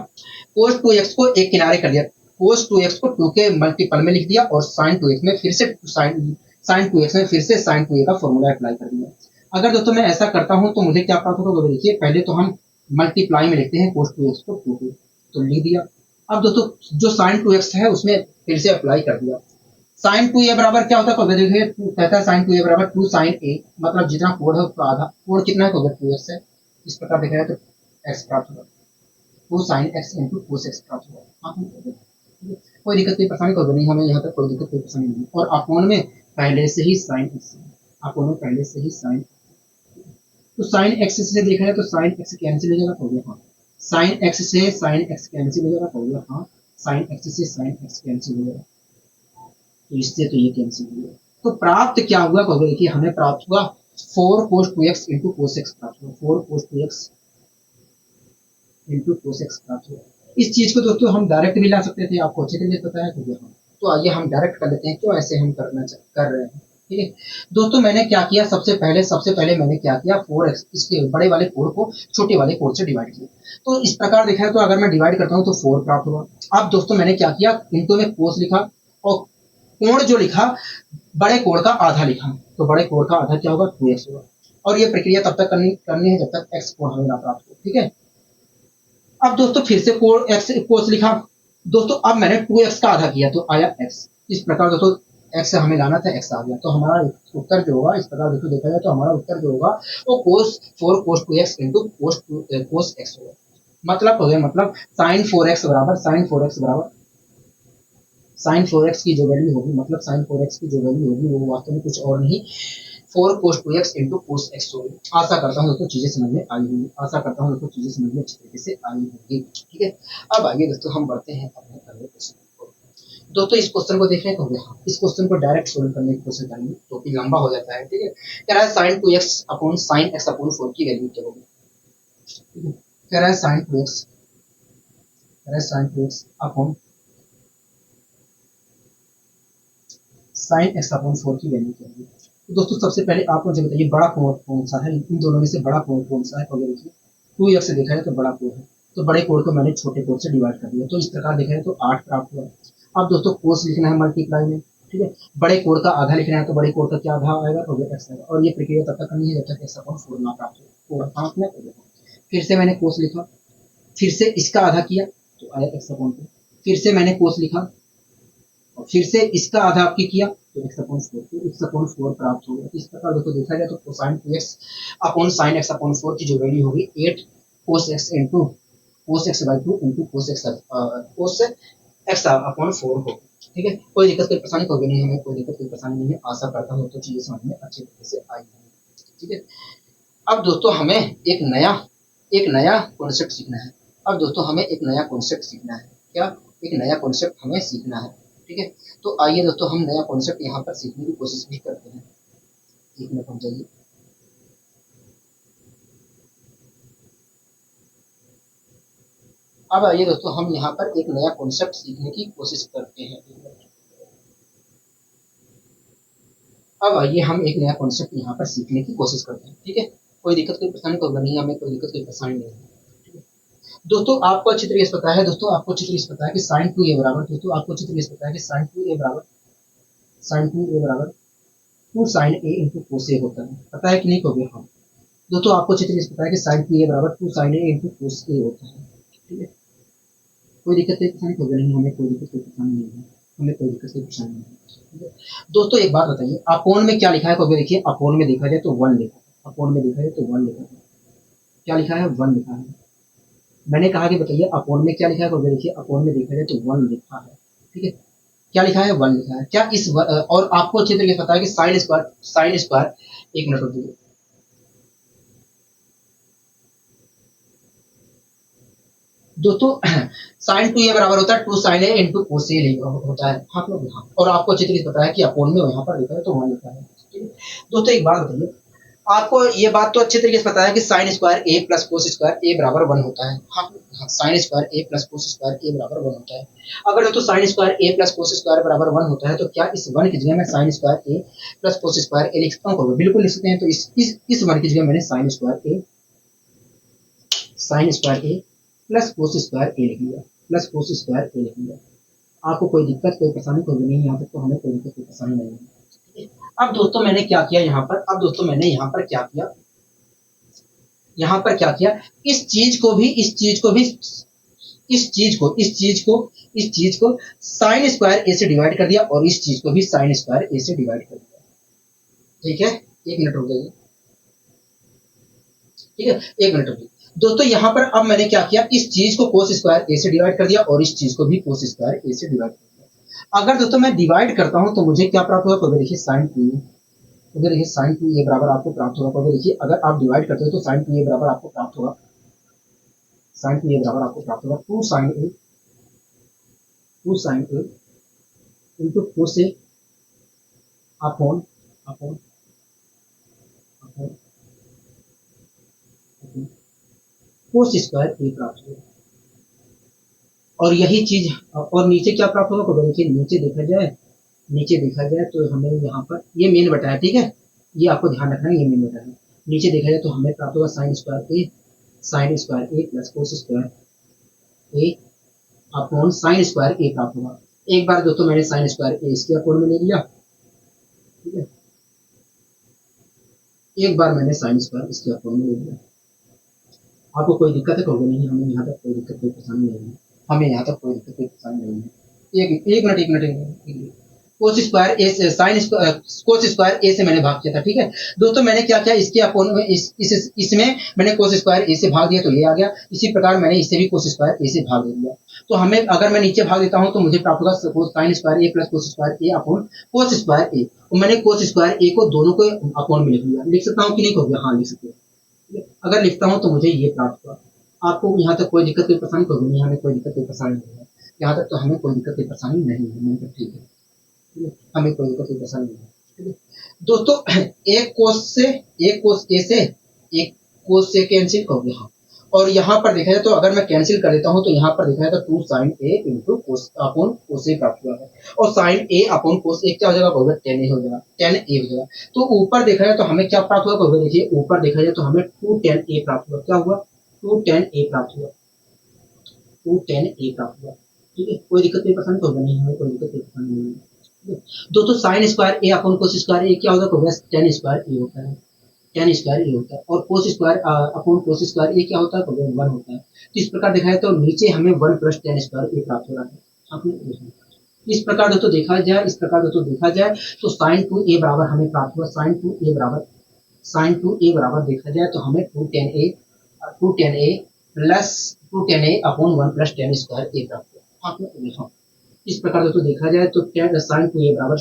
cos 2x को एक किनारे कर दिया, cos 2x को 2 के मल्टीपल में लिख दिया और sin 2x में फिर से sin 2x में फिर से sin 2a का फॉर्मूला अप्लाई कर दिया। अगर दोस्तों मैं ऐसा करता हूं तो मुझे क्या प्राप्त होगा देखिए, पहले तो हम मल्टीप्लाई में लिखते हैं cos 2x को 2 के, तो लिख दिया। अब दोस्तों जो sin 2x है उसमें फिर से अप्लाई कर दिया। sin 2a बराबर क्या होता है देखिए, कहता है sin 2a बराबर 2 sin a, मतलब जितना कोण है उसका आधा, कोण कितना है 2x है, इस प्रकार देखा जाए तो x प्राप्त होगा, 2 sin x into cos x प्राप्त होगा। कोई दिक्कत कोई परेशानी तो नहीं, हमें यहाँ तक कोई दिक्कत कोई परेशानी नहीं। और अपोन में पहले से ही साइन एक्स, अपोन में पहले से ही साइन, तो साइन एक्स से देखा जाए तो साइन एक्स कैंसिल हो जाएगा, हो गया हाँ। साइन एक्स से साइन एक्स कैंसिल हो जाएगा, हो गया हाँ। साइन एक्स से साइन एक्स कैंसिल हो जाएगा, तो इससे तो ये कैंसिल हो गया। तो प्राप्त क्या हुआ कहोगे देखिए, हमें प्राप्त हुआ 4 cos 2x into cos x प्राप्त हुआ, 4 cos 2x into cos x प्राप्त हुआ। इस चीज को दोस्तों हम डायरेक्ट भी ला सकते थे, आपको अच्छे तरीके से पता है, तो आइए हम डायरेक्ट कर लेते हैं, क्यों ऐसे हम कर रहे हैं, ठीक है। दोस्तों मैंने क्या किया, सबसे पहले मैंने क्या किया, 4x इसके बड़े वाले कोण को छोटे वाले कोण से डिवाइड किया। तो इस प्रकार देखा है, तो अगर मैं डिवाइड करता हूँ तो 4 प्राप्त हुआ। अब दोस्तों मैंने क्या किया, इनको में cos लिखा और कोण जो लिखा बड़े कोण का आधा लिखा, तो बड़े कोण का आधा क्या होगा 2x होगा। और ये प्रक्रिया तब तक करनी है जब तक x कोण हमें ना प्राप्त हो, ठीक है। अब दोस्तों फिर से कोस लिखा दोस्तों, अब मैंने 2x का आधा किया तो आया x। इस प्रकार दोस्तों x हमें लाना था, x आ गया, तो हमारा उत्तर जो होगा इस प्रकार दोस्तों देखा जाए तो हमारा उत्तर जो होगा वो cos 4 cos 2x into cos x होगा। मतलब हो गया, मतलब sin 4x बराबर sin 4x की जो वैल्यू होगी, मतलब sin 4x की जो वैल्यू होगी वो वास्तव में कुछ और नहीं 4 cos 2x into cos x होगी। आशा करता हूँ दोस्तों चीजें समझ में आई होंगी, आशा करता हूँ दोस्तों चीजें समझ में अच्छी तरीके से आई होंगी, ठीक है। अब आइए दोस्तों हम बढ़ते हैं अपने अगले क्वेश्चन को। दोस्तों इस क्वेश्चन को देख रहे हैं तो इस क्वेश्चन को डायरेक्ट सोल्व करने की कोशिश करेंगे, तो भी लंबा हो जाता है, ठीक है। कह रहा है sin 2x upon sin x upon 4 की वैल्यू क्या होगी, ठीक है। कह रहा है sin 2x upon sin x upon 4 की वैल्यू क्या होगी। तो दोस्तों सबसे पहले आप मुझे बताइए बड़ा कोण कौन सा है, इन दोनों में से बड़ा कोण कौन सा है, और देखिए 2x से देखा जाए तो बड़ा कोण है, तो बड़े कोण को मैंने छोटे कोण से डिवाइड कर दिया, तो इस प्रकार देखा जाए तो 8 प्राप्त हुआ। अब दोस्तों कोस लिखना है मल्टीप्लाई में, ठीक है। बड़े कोण का आधा लिखना है, तो बड़े कोण का क्या आधा आएगा, तो x आएगा, और ये प्रक्रिया तब तक करनी है जब तक x अपॉन 4 ना प्राप्त हो। कोण हाथ में फिर से मैंने कोस लिखा, फिर से इसका आधा किया तो आया x अपॉन 2, फिर से मैंने कोस लिखा और फिर से इसका आधा आपकी किया तो x अपॉन 4, तो x अपॉन 4 प्राप्त हो गया। इस प्रकार दोस्तों देखा जाए तो cosine 2x upon sine x upon 4 की जो वैल्यू होगी 8 cos x into cos x by 2 into cos x upon 4 होगी, ठीक है। कोई दिक्कत कोई परेशानी होगी नहीं, हमें कोई दिक्कत कोई परेशानी नहीं है, आशा करता हूँ तो चीजें समझ में अच्छे तरीके से आई होंगी, ठीक है। अब दोस्तों हमें एक नया कॉन्सेप्ट सीखना है। अब दोस्तों हमें एक नया कॉन्सेप्ट सीखना है, क्या एक नया कॉन्सेप्ट हमें सीखना है, ठीक है। तो आइए दोस्तों हम नया कॉन्सेप्ट यहाँ पर सीखने की कोशिश भी करते हैं, एक मिनट रुक जाइए। अब आइए दोस्तों हम यहाँ पर एक नया कॉन्सेप्ट सीखने की कोशिश करते हैं। अब आइए हम एक नया कॉन्सेप्ट यहाँ पर सीखने की कोशिश करते हैं, ठीक है। कोई दिक्कत कोई परेशानी तो नहीं, हमें कोई दिक्कत कोई परेशानी नहीं है, ठीक है। दोस्तों आपको अच्छी तरीके से पता है, दोस्तों आपको अच्छी तरीके से पता है कि साइन टू ए बराबर, दोस्तों आपको अच्छी तरीके से पता है कि साइन टू ए बराबर two sine A into cos A होता है। पता है कि नहीं कहोगे? हाँ। दोस्तों आपको अच्छी तरीके से पता है कि साइन टू ए बराबर two sine A into cos A होता है। ठीक है, कोई दिक्कत नहीं, परेशानी होगी नहीं, हमें कोई दिक्कत कोई परेशानी नहीं है, हमें कोई दिक्कत कोई परेशानी नहीं है। ठीक है? दोस्तों एक बात बताइए, अपोन में क्या लिखा है? कहोगे देखिए, अपोन में देखा जाए तो 1 लिखा है, अपोन में देखा जाए तो 1 लिखा है। क्या लिखा है? 1 लिखा है। मैंने कहा कि बताइए अपोन में क्या लिखा है? कहोगे देखिए, अपोन में देखा जाए तो 1 लिखा है। ठीक है, क्या लिखा है? 1 लिखा है। क्या इस और आपको अच्छी तरीके से पता है कि साइन स्क्वायर, एक मिनट रुक दीजिए। दोस्तों साइन टू ए बराबर होता है two sine A into cos A होता है। हाँ लोग, हाँ। और आपको अच्छी तरीके से पता है कि अपोन में यहाँ पर लिखा है तो वहाँ लिखा है। ठीक है दोस्तों, एक बात बताइए, आपको ये बात तो अच्छे तरीके से पता है कि साइन स्क्वायर ए प्लस कोस स्क्वायर ए बराबर 1 होता है। हाँ, साइन स्क्वायर ए प्लस कोस स्क्वायर ए बराबर 1 होता है। अगर दोस्तों साइन स्क्वायर ए प्लस कोस स्क्वायर बराबर 1 होता है तो क्या इस 1 की जगह में साइन स्क्वायर ए प्लस कोस स्क्वायर ए लिख सकता हूँ? बिल्कुल लिख सकते हैं। तो इस 1 की जगह मैंने साइन स्क्वायर ए प्लस कोस स्क्वायर ए लिख लिया, प्लस कोस स्क्वायर ए लिख लिया। आपको कोई दिक्कत कोई परेशानी कोई नहीं, यहाँ तक तो हमें कोई दिक्कत कोई परेशानी नहीं है। अब दोस्तों मैंने क्या किया यहाँ पर, अब दोस्तों मैंने यहाँ पर क्या किया, यहाँ पर क्या किया, इस चीज को भी इस चीज को साइन स्क्वायर ए से डिवाइड कर दिया और इस चीज को भी साइन स्क्वायर ए से डिवाइड कर दिया। ठीक है, एक मिनट रुक जाइए। ठीक है, एक मिनट रुक। दोस्तों यहाँ पर अब मैंने क्या किया, इस चीज को कोस स्क्वायर ए से डिवाइड कर दिया और इस चीज को भी कोस स्क्वायर ए से डिवाइड कर दिया। अगर दोस्तों मैं डिवाइड करता हूं तो मुझे क्या प्राप्त होगा? तो देखिए साइन टू ए, तो देखिए साइन टू ए बराबर आपको प्राप्त होगा। तो देखिए अगर आप डिवाइड करते हो तो साइन टू ए बराबर आपको प्राप्त होगा, साइन टू ए बराबर आपको प्राप्त होगा two sine A into cos A upon upon upon cos square A प्राप्त होगा। और यही चीज और नीचे क्या प्राप्त होगा? तो देखिए नीचे देखा जाए तो हमें यहाँ पर ये मेन बटा है। ठीक है, ये आपको ध्यान रखना है, ये मेन बटा है। नीचे देखा जाए तो हमें प्राप्त होगा sine square A plus cos square A upon sine square A प्राप्त होगा। एक बार दोस्तों मैंने साइन स्क्वायर ए इसके अपोन में ले लिया। ठीक है, एक बार मैंने साइन स्क्वायर इसके अपोन में ले लिया। आपको कोई दिक्कत है? कहोगे नहीं, हमें यहाँ तक कोई दिक्कत कोई परेशानी नहीं है, हमें यहाँ तक कोई दिक्कत कोई परेशानी नहीं है। एक मिनट कोस स्क्वायर ए से कोस स्क्वायर ए से मैंने भाग किया था। ठीक है दोस्तों, मैंने क्या किया, इसके अपोन में इसमें मैंने कोस स्क्वायर ए से भाग दिया तो ये आ गया। इसी प्रकार मैंने इसे भी कोस स्क्वायर ए से भाग दे दिया। तो हमें अगर मैं नीचे भाग देता हूं तो मुझे प्राप्त होगा साइन स्क्वायर ए प्लस कोस स्क्वायर ए अपॉन कोस स्क्वायर ए। और मैंने कोस स्क्वायर ए को दोनों को अपोन में लिख लिया। लिख सकता हूँ कि नहीं? कहोगे हाँ लिख सकते हो। अगर लिखता हूँ तो मुझे ये प्राप्त हुआ। आपको यहाँ तक कोई दिक्कत कोई परेशानी? कहोगे नहीं, हमें कोई दिक्कत कोई परेशानी नहीं है, यहाँ तक तो हमें कोई दिक्कत कोई परेशानी नहीं है। मैंने कहा ठीक है, हमें कोई दिक्कत कोई परेशानी नहीं है। ठीक है दोस्तों, एक कोस से कैंसिल करोगे। हाँ, और यहाँ पर देखा जाए तो अगर मैं कैंसिल कर देता हूँ तो यहाँ पर देखा जाए तो two sine A into cos upon cos A प्राप्त हुआ है। और साइन ए अपॉन कोस ए क्या हो जाएगा? कहोगे 10 हो जाएगा, 10 ए हो जाएगा। तो ऊपर देखा जाए तो हमें क्या प्राप्त हुआ? कहोगे देखिए ऊपर देखा जाए तो हमें 210 ए प्राप्त हुआ। क्या हुआ? 210 ए प्राप्त हुआ, 210 ए प्राप्त हुआ। ठीक है, कोई दिक्कत नहीं, पसंद होगा नहीं, हमें कोई दिक्कत नहीं पसंद नहीं है। दोस्तों sine square A upon cos square A क्या होता है? 10 स्क्वायर ए होता है, 10 स्क्वायर ए होता है। और cos square upon cos square A क्या होता है? 1 होता है। तो इस प्रकार देखा जाए तो नीचे हमें 1 प्लस 10 स्क्वायर ए प्राप्त हो रहा है। आपने इस प्रकार दोस्तों देखा जाए तो साइन टू ए बराबर हमें प्राप्त हुआ, साइन टू ए बराबर देखा जाए तो हमें 210 ए plus 210 A upon 1 plus 10 square A प्राप्त हुआ। आपने देखा इस प्रकार दोस्तों देखा जाए तो साइन टू ए बराबर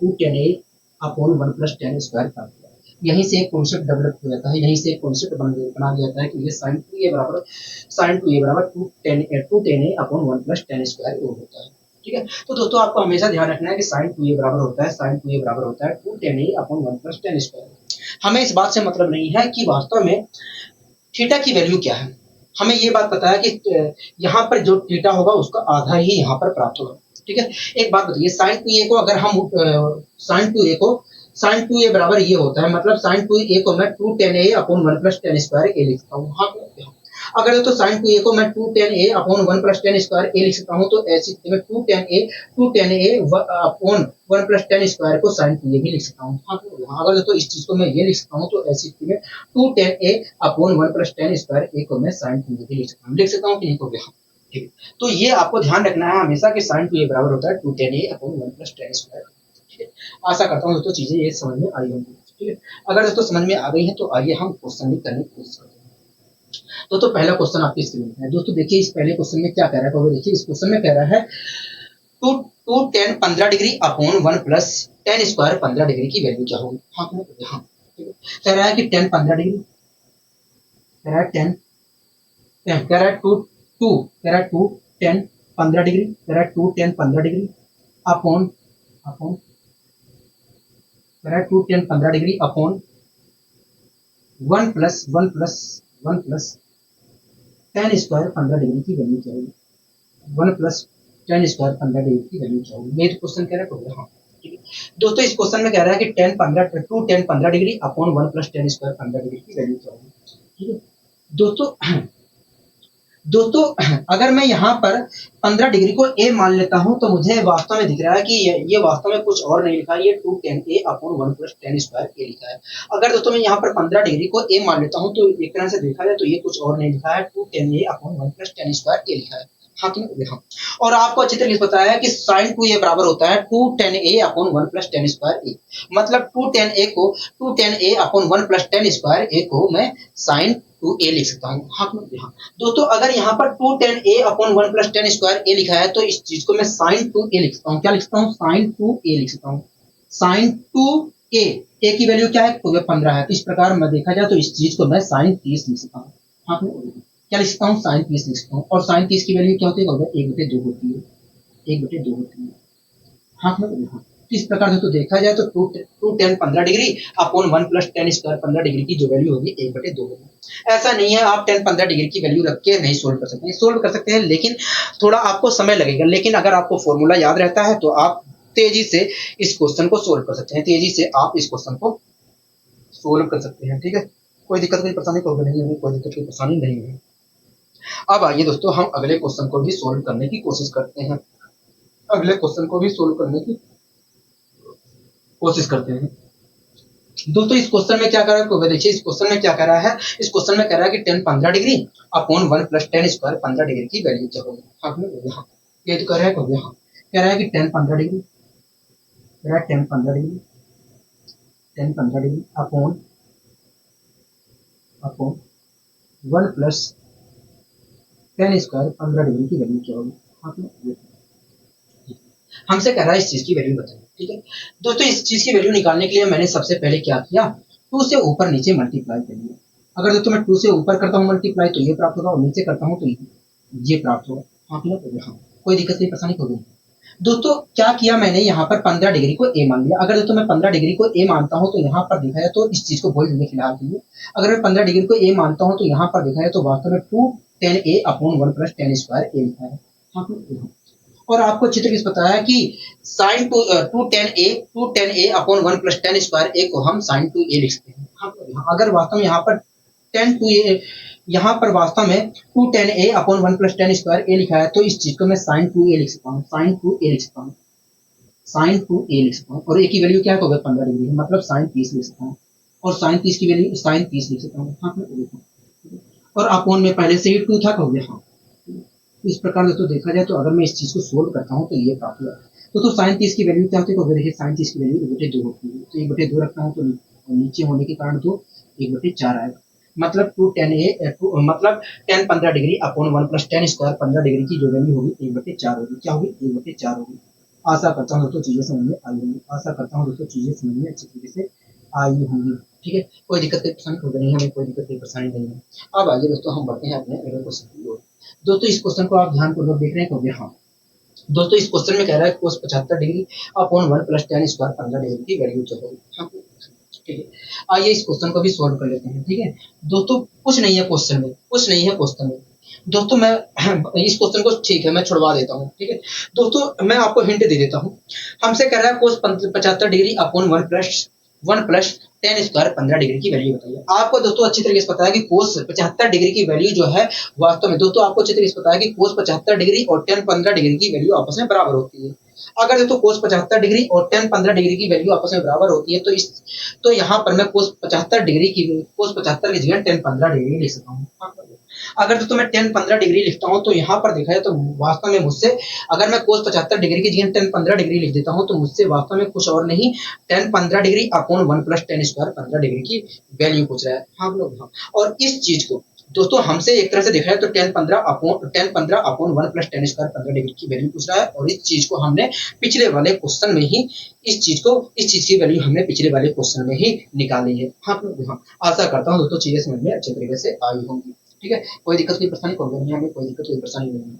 210 ए अपॉन 1 प्लस 10 स्क्वायर प्राप्त हुआ। यहीं से एक कॉन्सेप्ट डेवलप हो जाता है, यहीं से एक कॉन्सेप्ट बना दिया जाता है कि ये साइन टू ए बराबर 210 ए अपॉन 1 प्लस 10 स्क्वायर ए होता है। ठीक है, तो दोस्तों आपको हमेशा ध्यान रखना है कि साइन टू ए बराबर होता है 210 ए अपॉन 1 प्लस 10 स्क्वायर। हमें इस बात से मतलब नहीं है कि वास्तव में थीटा की वैल्यू क्या है, हमें ये बात पता है कि यहाँ पर जो थीटा होगा उसका आधा ही यहाँ पर प्राप्त होगा। ठीक है, एक बात बताइए, साइन टू ए को अगर हम साइन टू ए बराबर ये होता है, मतलब साइन टू ए को मैं 210 ए अपॉन 1 प्लस 10 स्क्वायर ए लिखता हूँ। हाँ, अगर दोस्तों साइन टू ए को मैं 2tan a upon 1 + tan² a लिख सकता हूँ, तो ऐसी स्थिति में 2tan a अपॉन 1 + tan² को साइन टू ए भी लिख सकता हूँ। हाँ, तो अगर दोस्तों इस चीज को मैं ये लिख सकता हूँ, तो ऐसी स्थिति में 2tan a upon 1 + tan² a को मैं साइन टू ए भी लिख सकता हूँ। लिख सकता हूँ कि नहीं हो गया? ठीक है, तो ये आपको ध्यान रखना है हमेशा कि साइन टू ए बराबर होता है 2tan a अपॉन 1 + tan²। ठीक है, आशा करता हूँ दोस्तों चीजें ये समझ में आई होंगी। ठीक है, अगर दोस्तों समझ में आ गई है तो आइए हम क्वेश्चन भी करने की कोशिश करते हैं। तो पहला क्वेश्चन आपकी स्क्रीन में है दोस्तों। देखिए इस पहले क्वेश्चन में क्या कह रहा है, तो देखिए इस क्वेश्चन में कह रहा है two two tan 15 degree upon 1 + tan² 15 degree की वैल्यू क्या होगी? हाँ, हाँ, कह रहा है कि 10 15 डिग्री, कह रहा है 10 कह रहा है 2 10 15 डिग्री, कह रहा है 2 10 15 डिग्री अपॉन कह रहा है 2 10 15 डिग्री अपॉन 1 + tan² 15 डिग्री की वैल्यू क्या होगी? 1 + tan² 15 डिग्री की वैल्यू क्या होगी? ये तो क्वेश्चन कह रहा है। हाँ, ठीक है दोस्तों, इस क्वेश्चन में कह रहा है कि 2 10 15 डिग्री अपॉन 1 + tan² 15 डिग्री की वैल्यू क्या होगी? ठीक है दोस्तों अगर मैं यहाँ पर 15 डिग्री को a मान लेता हूँ, तो मुझे वास्तव में दिख रहा है कि ये वास्तव में कुछ और नहीं लिखा है, ये 2tan a upon 1 + tan² a लिखा है। अगर दोस्तों मैं यहाँ पर 15 डिग्री को a मान लेता हूँ, तो एक तरह से देखा जाए तो ये कुछ और नहीं लिखा है, 2tan a upon 1 + tan² a लिखा है। हाँ, हाँ, और आपको अच्छी तरीके से पता है कि साइन 2a बराबर होता है 2tan a upon 1 + tan² a। मतलब 2tan a upon 1 + tan² a को मैं साइन 2a लिख सकता हूँ। हाँ, हाँ दोस्तों, अगर यहाँ पर 2tan a upon 1 + tan² a लिखा है, तो इस चीज को मैं साइन 2a लिख सकता हूँ। क्या लिख सकता हूँ? साइन 2a लिख सकता हूँ। साइन 2a, a की वैल्यू क्या है? तो 15 है। इस प्रकार मैं देखा जाए तो इस चीज को मैं साइन 30 लिख सकता हूँ। हाँ, क्या लिख सकता हूँ? साइन 30 लिख सकता हूँ। और साइन 30 की वैल्यू क्या होती है? 1/2 होती है, 1/2 होती है। हाँ, हाँ, इस प्रकार से तो देखा जाए तो 2 10 15 डिग्री अपॉन 1 + tan² 15 डिग्री की जो वैल्यू होगी 1/2 होगी। ऐसा नहीं है आप 10 15 डिग्री की वैल्यू रख के नहीं सोल्व कर सकते हैं, सोल्व कर सकते हैं, लेकिन थोड़ा आपको समय लगेगा। लेकिन अगर आपको फॉर्मूला याद रहता है तो आप तेजी से इस क्वेश्चन को सोल्व कर सकते हैं, तेजी से आप इस क्वेश्चन को सोल्व कर सकते हैं। ठीक है, कोई दिक्कत कोई परेशानी तो नहीं है, कोई दिक्कत कोई परेशानी नहीं है। अब आइए दोस्तों हम अगले क्वेश्चन को भी सोल्व करने की कोशिश करते हैं, अगले क्वेश्चन को भी सोल्व करने की कोशिश करते हैं। दोस्तों इस क्वेश्चन में क्या कर रहा है, देखिए इस क्वेश्चन में क्या कर रहा है, इस क्वेश्चन में कह रहा है कि 10 15 डिग्री अपॉन 1 + tan² 15 डिग्री की वैल्यू क्या होगी? हाँ, ये तो कह रहा है कह रहा है कि 10 15 डिग्री, कह रहा है 10 15 degree, 10 15 degree upon 1 + tan² 15 degree की वैल्यू क्या होगी? हमसे कह रहा है इस चीज की वैल्यू बताइए। ठीक है दोस्तों, इस चीज की वैल्यू निकालने के लिए मैंने सबसे पहले क्या किया, 2 से ऊपर नीचे मल्टीप्लाई कर लिया। अगर दोस्तों मैं 2 से ऊपर करता हूँ मल्टीप्लाई तो ये प्राप्त होगा, और नीचे करता हूँ तो ये प्राप्त होगा। हाँ, हाँ, कोई दिक्कत नहीं, परेशानी हो गई। दोस्तों क्या किया मैंने, यहाँ पर 15 डिग्री को a मान लिया। अगर दोस्तों मैं 15 डिग्री को a मानता हूँ तो यहाँ पर देखा जाए तो इस चीज को बोल देंगे फिलहाल के लिए। अगर मैं 15 डिग्री को a मानता हूँ तो यहाँ पर देखा जाए तो वास्तव में 2 10 a अपॉन 1 + tan² a लिखा है। हाँ, और आपको अच्छी तरीके से पता है कि sign 2 10 a upon 1 + tan² a को हम साइन 2a लिख सकते हैं। अगर वास्तव में यहाँ पर 10 2a, यहाँ पर वास्तव में 2 10 a अपॉन 1 + tan² a लिखा है, तो इस चीज को मैं साइन 2a लिख सकता हूँ, साइन 2a लिख सकता हूँ, साइन 2a लिख सकता हूँ। और a की वैल्यू क्या है? तो 15 डिग्री है, मतलब साइन 30 लिख सकता हूँ। और साइन 30 की वैल्यू साइन 30 लिख सकता हूँ। हाँ, और अपॉन में पहले से ही 2 था, हो गया। हाँ, इस प्रकार दोस्तों देखा जाए तो अगर मैं इस चीज को सोल्व करता हूँ तो ये प्राप्त हुआ। तो साइन 30 की वैल्यू क्या होती है? तो देखिए साइन 30 की वैल्यू 1/2 होती है, तो 1/2 रखता हूँ तो नीचे होने के कारण तो 1/4 आएगा। मतलब 2 10 a मतलब 10 15 डिग्री अपॉन 1 + tan² 15 डिग्री की जो वैल्यू होगी 1/4 होगी। क्या होगी? 1/4 होगी। आशा करता हूँ दोस्तों चीजें समझ में आई होंगी, आशा करता हूँ दोस्तों चीजें समझ में अच्छी तरीके से आई होंगी। ठीक है, कोई दिक्कत कोई परेशानी हो नहीं, हमें कोई दिक्कत कोई परेशानी नहीं है। अब आइए दोस्तों हम बढ़ते हैं अपने अगले क्वेश्चन की ओर। दोस्तों इस क्वेश्चन को आप ध्यानपूर्वक देख रहे हैं क्योंकि हाँ दोस्तों इस क्वेश्चन में कह रहा है cos 75 degree upon 1 + tan² 15 degree की वैल्यू क्या होगी? हाँ, ठीक है, आइए इस क्वेश्चन को भी सॉल्व कर लेते हैं। ठीक है दोस्तों, कुछ नहीं है क्वेश्चन में, कुछ नहीं है क्वेश्चन में दोस्तों। मैं इस क्वेश्चन को ठीक है मैं छुड़वा देता हूँ। ठीक है दोस्तों, मैं आपको हिंट दे देता हूँ। हमसे कह रहा है cos 75 degree upon 1 + ten square 15 degree की वैल्यू बताइए। आपको दोस्तों अच्छी तरीके से पता है कि कोस 75 डिग्री की वैल्यू जो है वास्तव में दोस्तों आपको अच्छी तरीके से पता है कि कोस 75 डिग्री और टेन 15 डिग्री की वैल्यू आपस में बराबर होती है। अगर दोस्तों कोस 75 डिग्री और टेन 15 डिग्री की वैल्यू आपस में बराबर होती है तो यहाँ पर मैं कोस 75 डिग्री की कोस 75 की जगह टेन 15 डिग्री लिख सकता हूँ। अगर दोस्तों मैं टेन 15 डिग्री लिखता हूँ तो यहाँ पर देखा जाए तो वास्तव में मुझसे अगर मैं कोस 75 डिग्री की जगह टेन 15 डिग्री लिख देता हूँ तो मुझसे वास्तव में कुछ और नहीं ten 15 degree upon 1 plus ten square 15 degree की वैल्यू पूछ रहा है। हाँ लोग हाँ। और इस चीज को दोस्तों हमसे एक तरह से देखा जाए तो ten 15 upon 1 plus ten square 15 degree की वैल्यू पूछ रहा है। और इस चीज को हमने पिछले वाले क्वेश्चन में ही इस चीज की वैल्यू हमने पिछले वाले क्वेश्चन में ही निकाली है। हाँ लोग हाँ। आशा करता हूँ दोस्तों चीजें समझ में अच्छे तरीके से आई होंगी। ठीक है, कोई दिक्कत कोई परेशानी कॉल करनी है हमें, कोई दिक्कत कोई परेशानी नहीं है।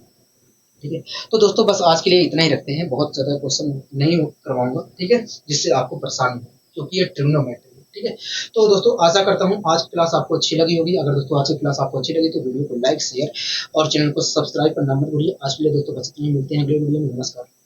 ठीक है, तो दोस्तों बस आज के लिए इतना ही रखते हैं, बहुत ज़्यादा क्वेश्चन नहीं करवाऊंगा। ठीक है, जिससे आपको परेशानी हो क्योंकि ये ट्रिग्नोमेट्री है। ठीक है, तो दोस्तों आशा करता हूँ आज की क्लास आपको अच्छी लगी होगी। अगर दोस्तों आज की क्लास आपको अच्छी लगी तो वीडियो को लाइक शेयर और चैनल को सब्सक्राइब करना मत भूलिए। आज के लिए दोस्तों बस इतना ही, मिलते हैं अगले वीडियो में। नमस्कार।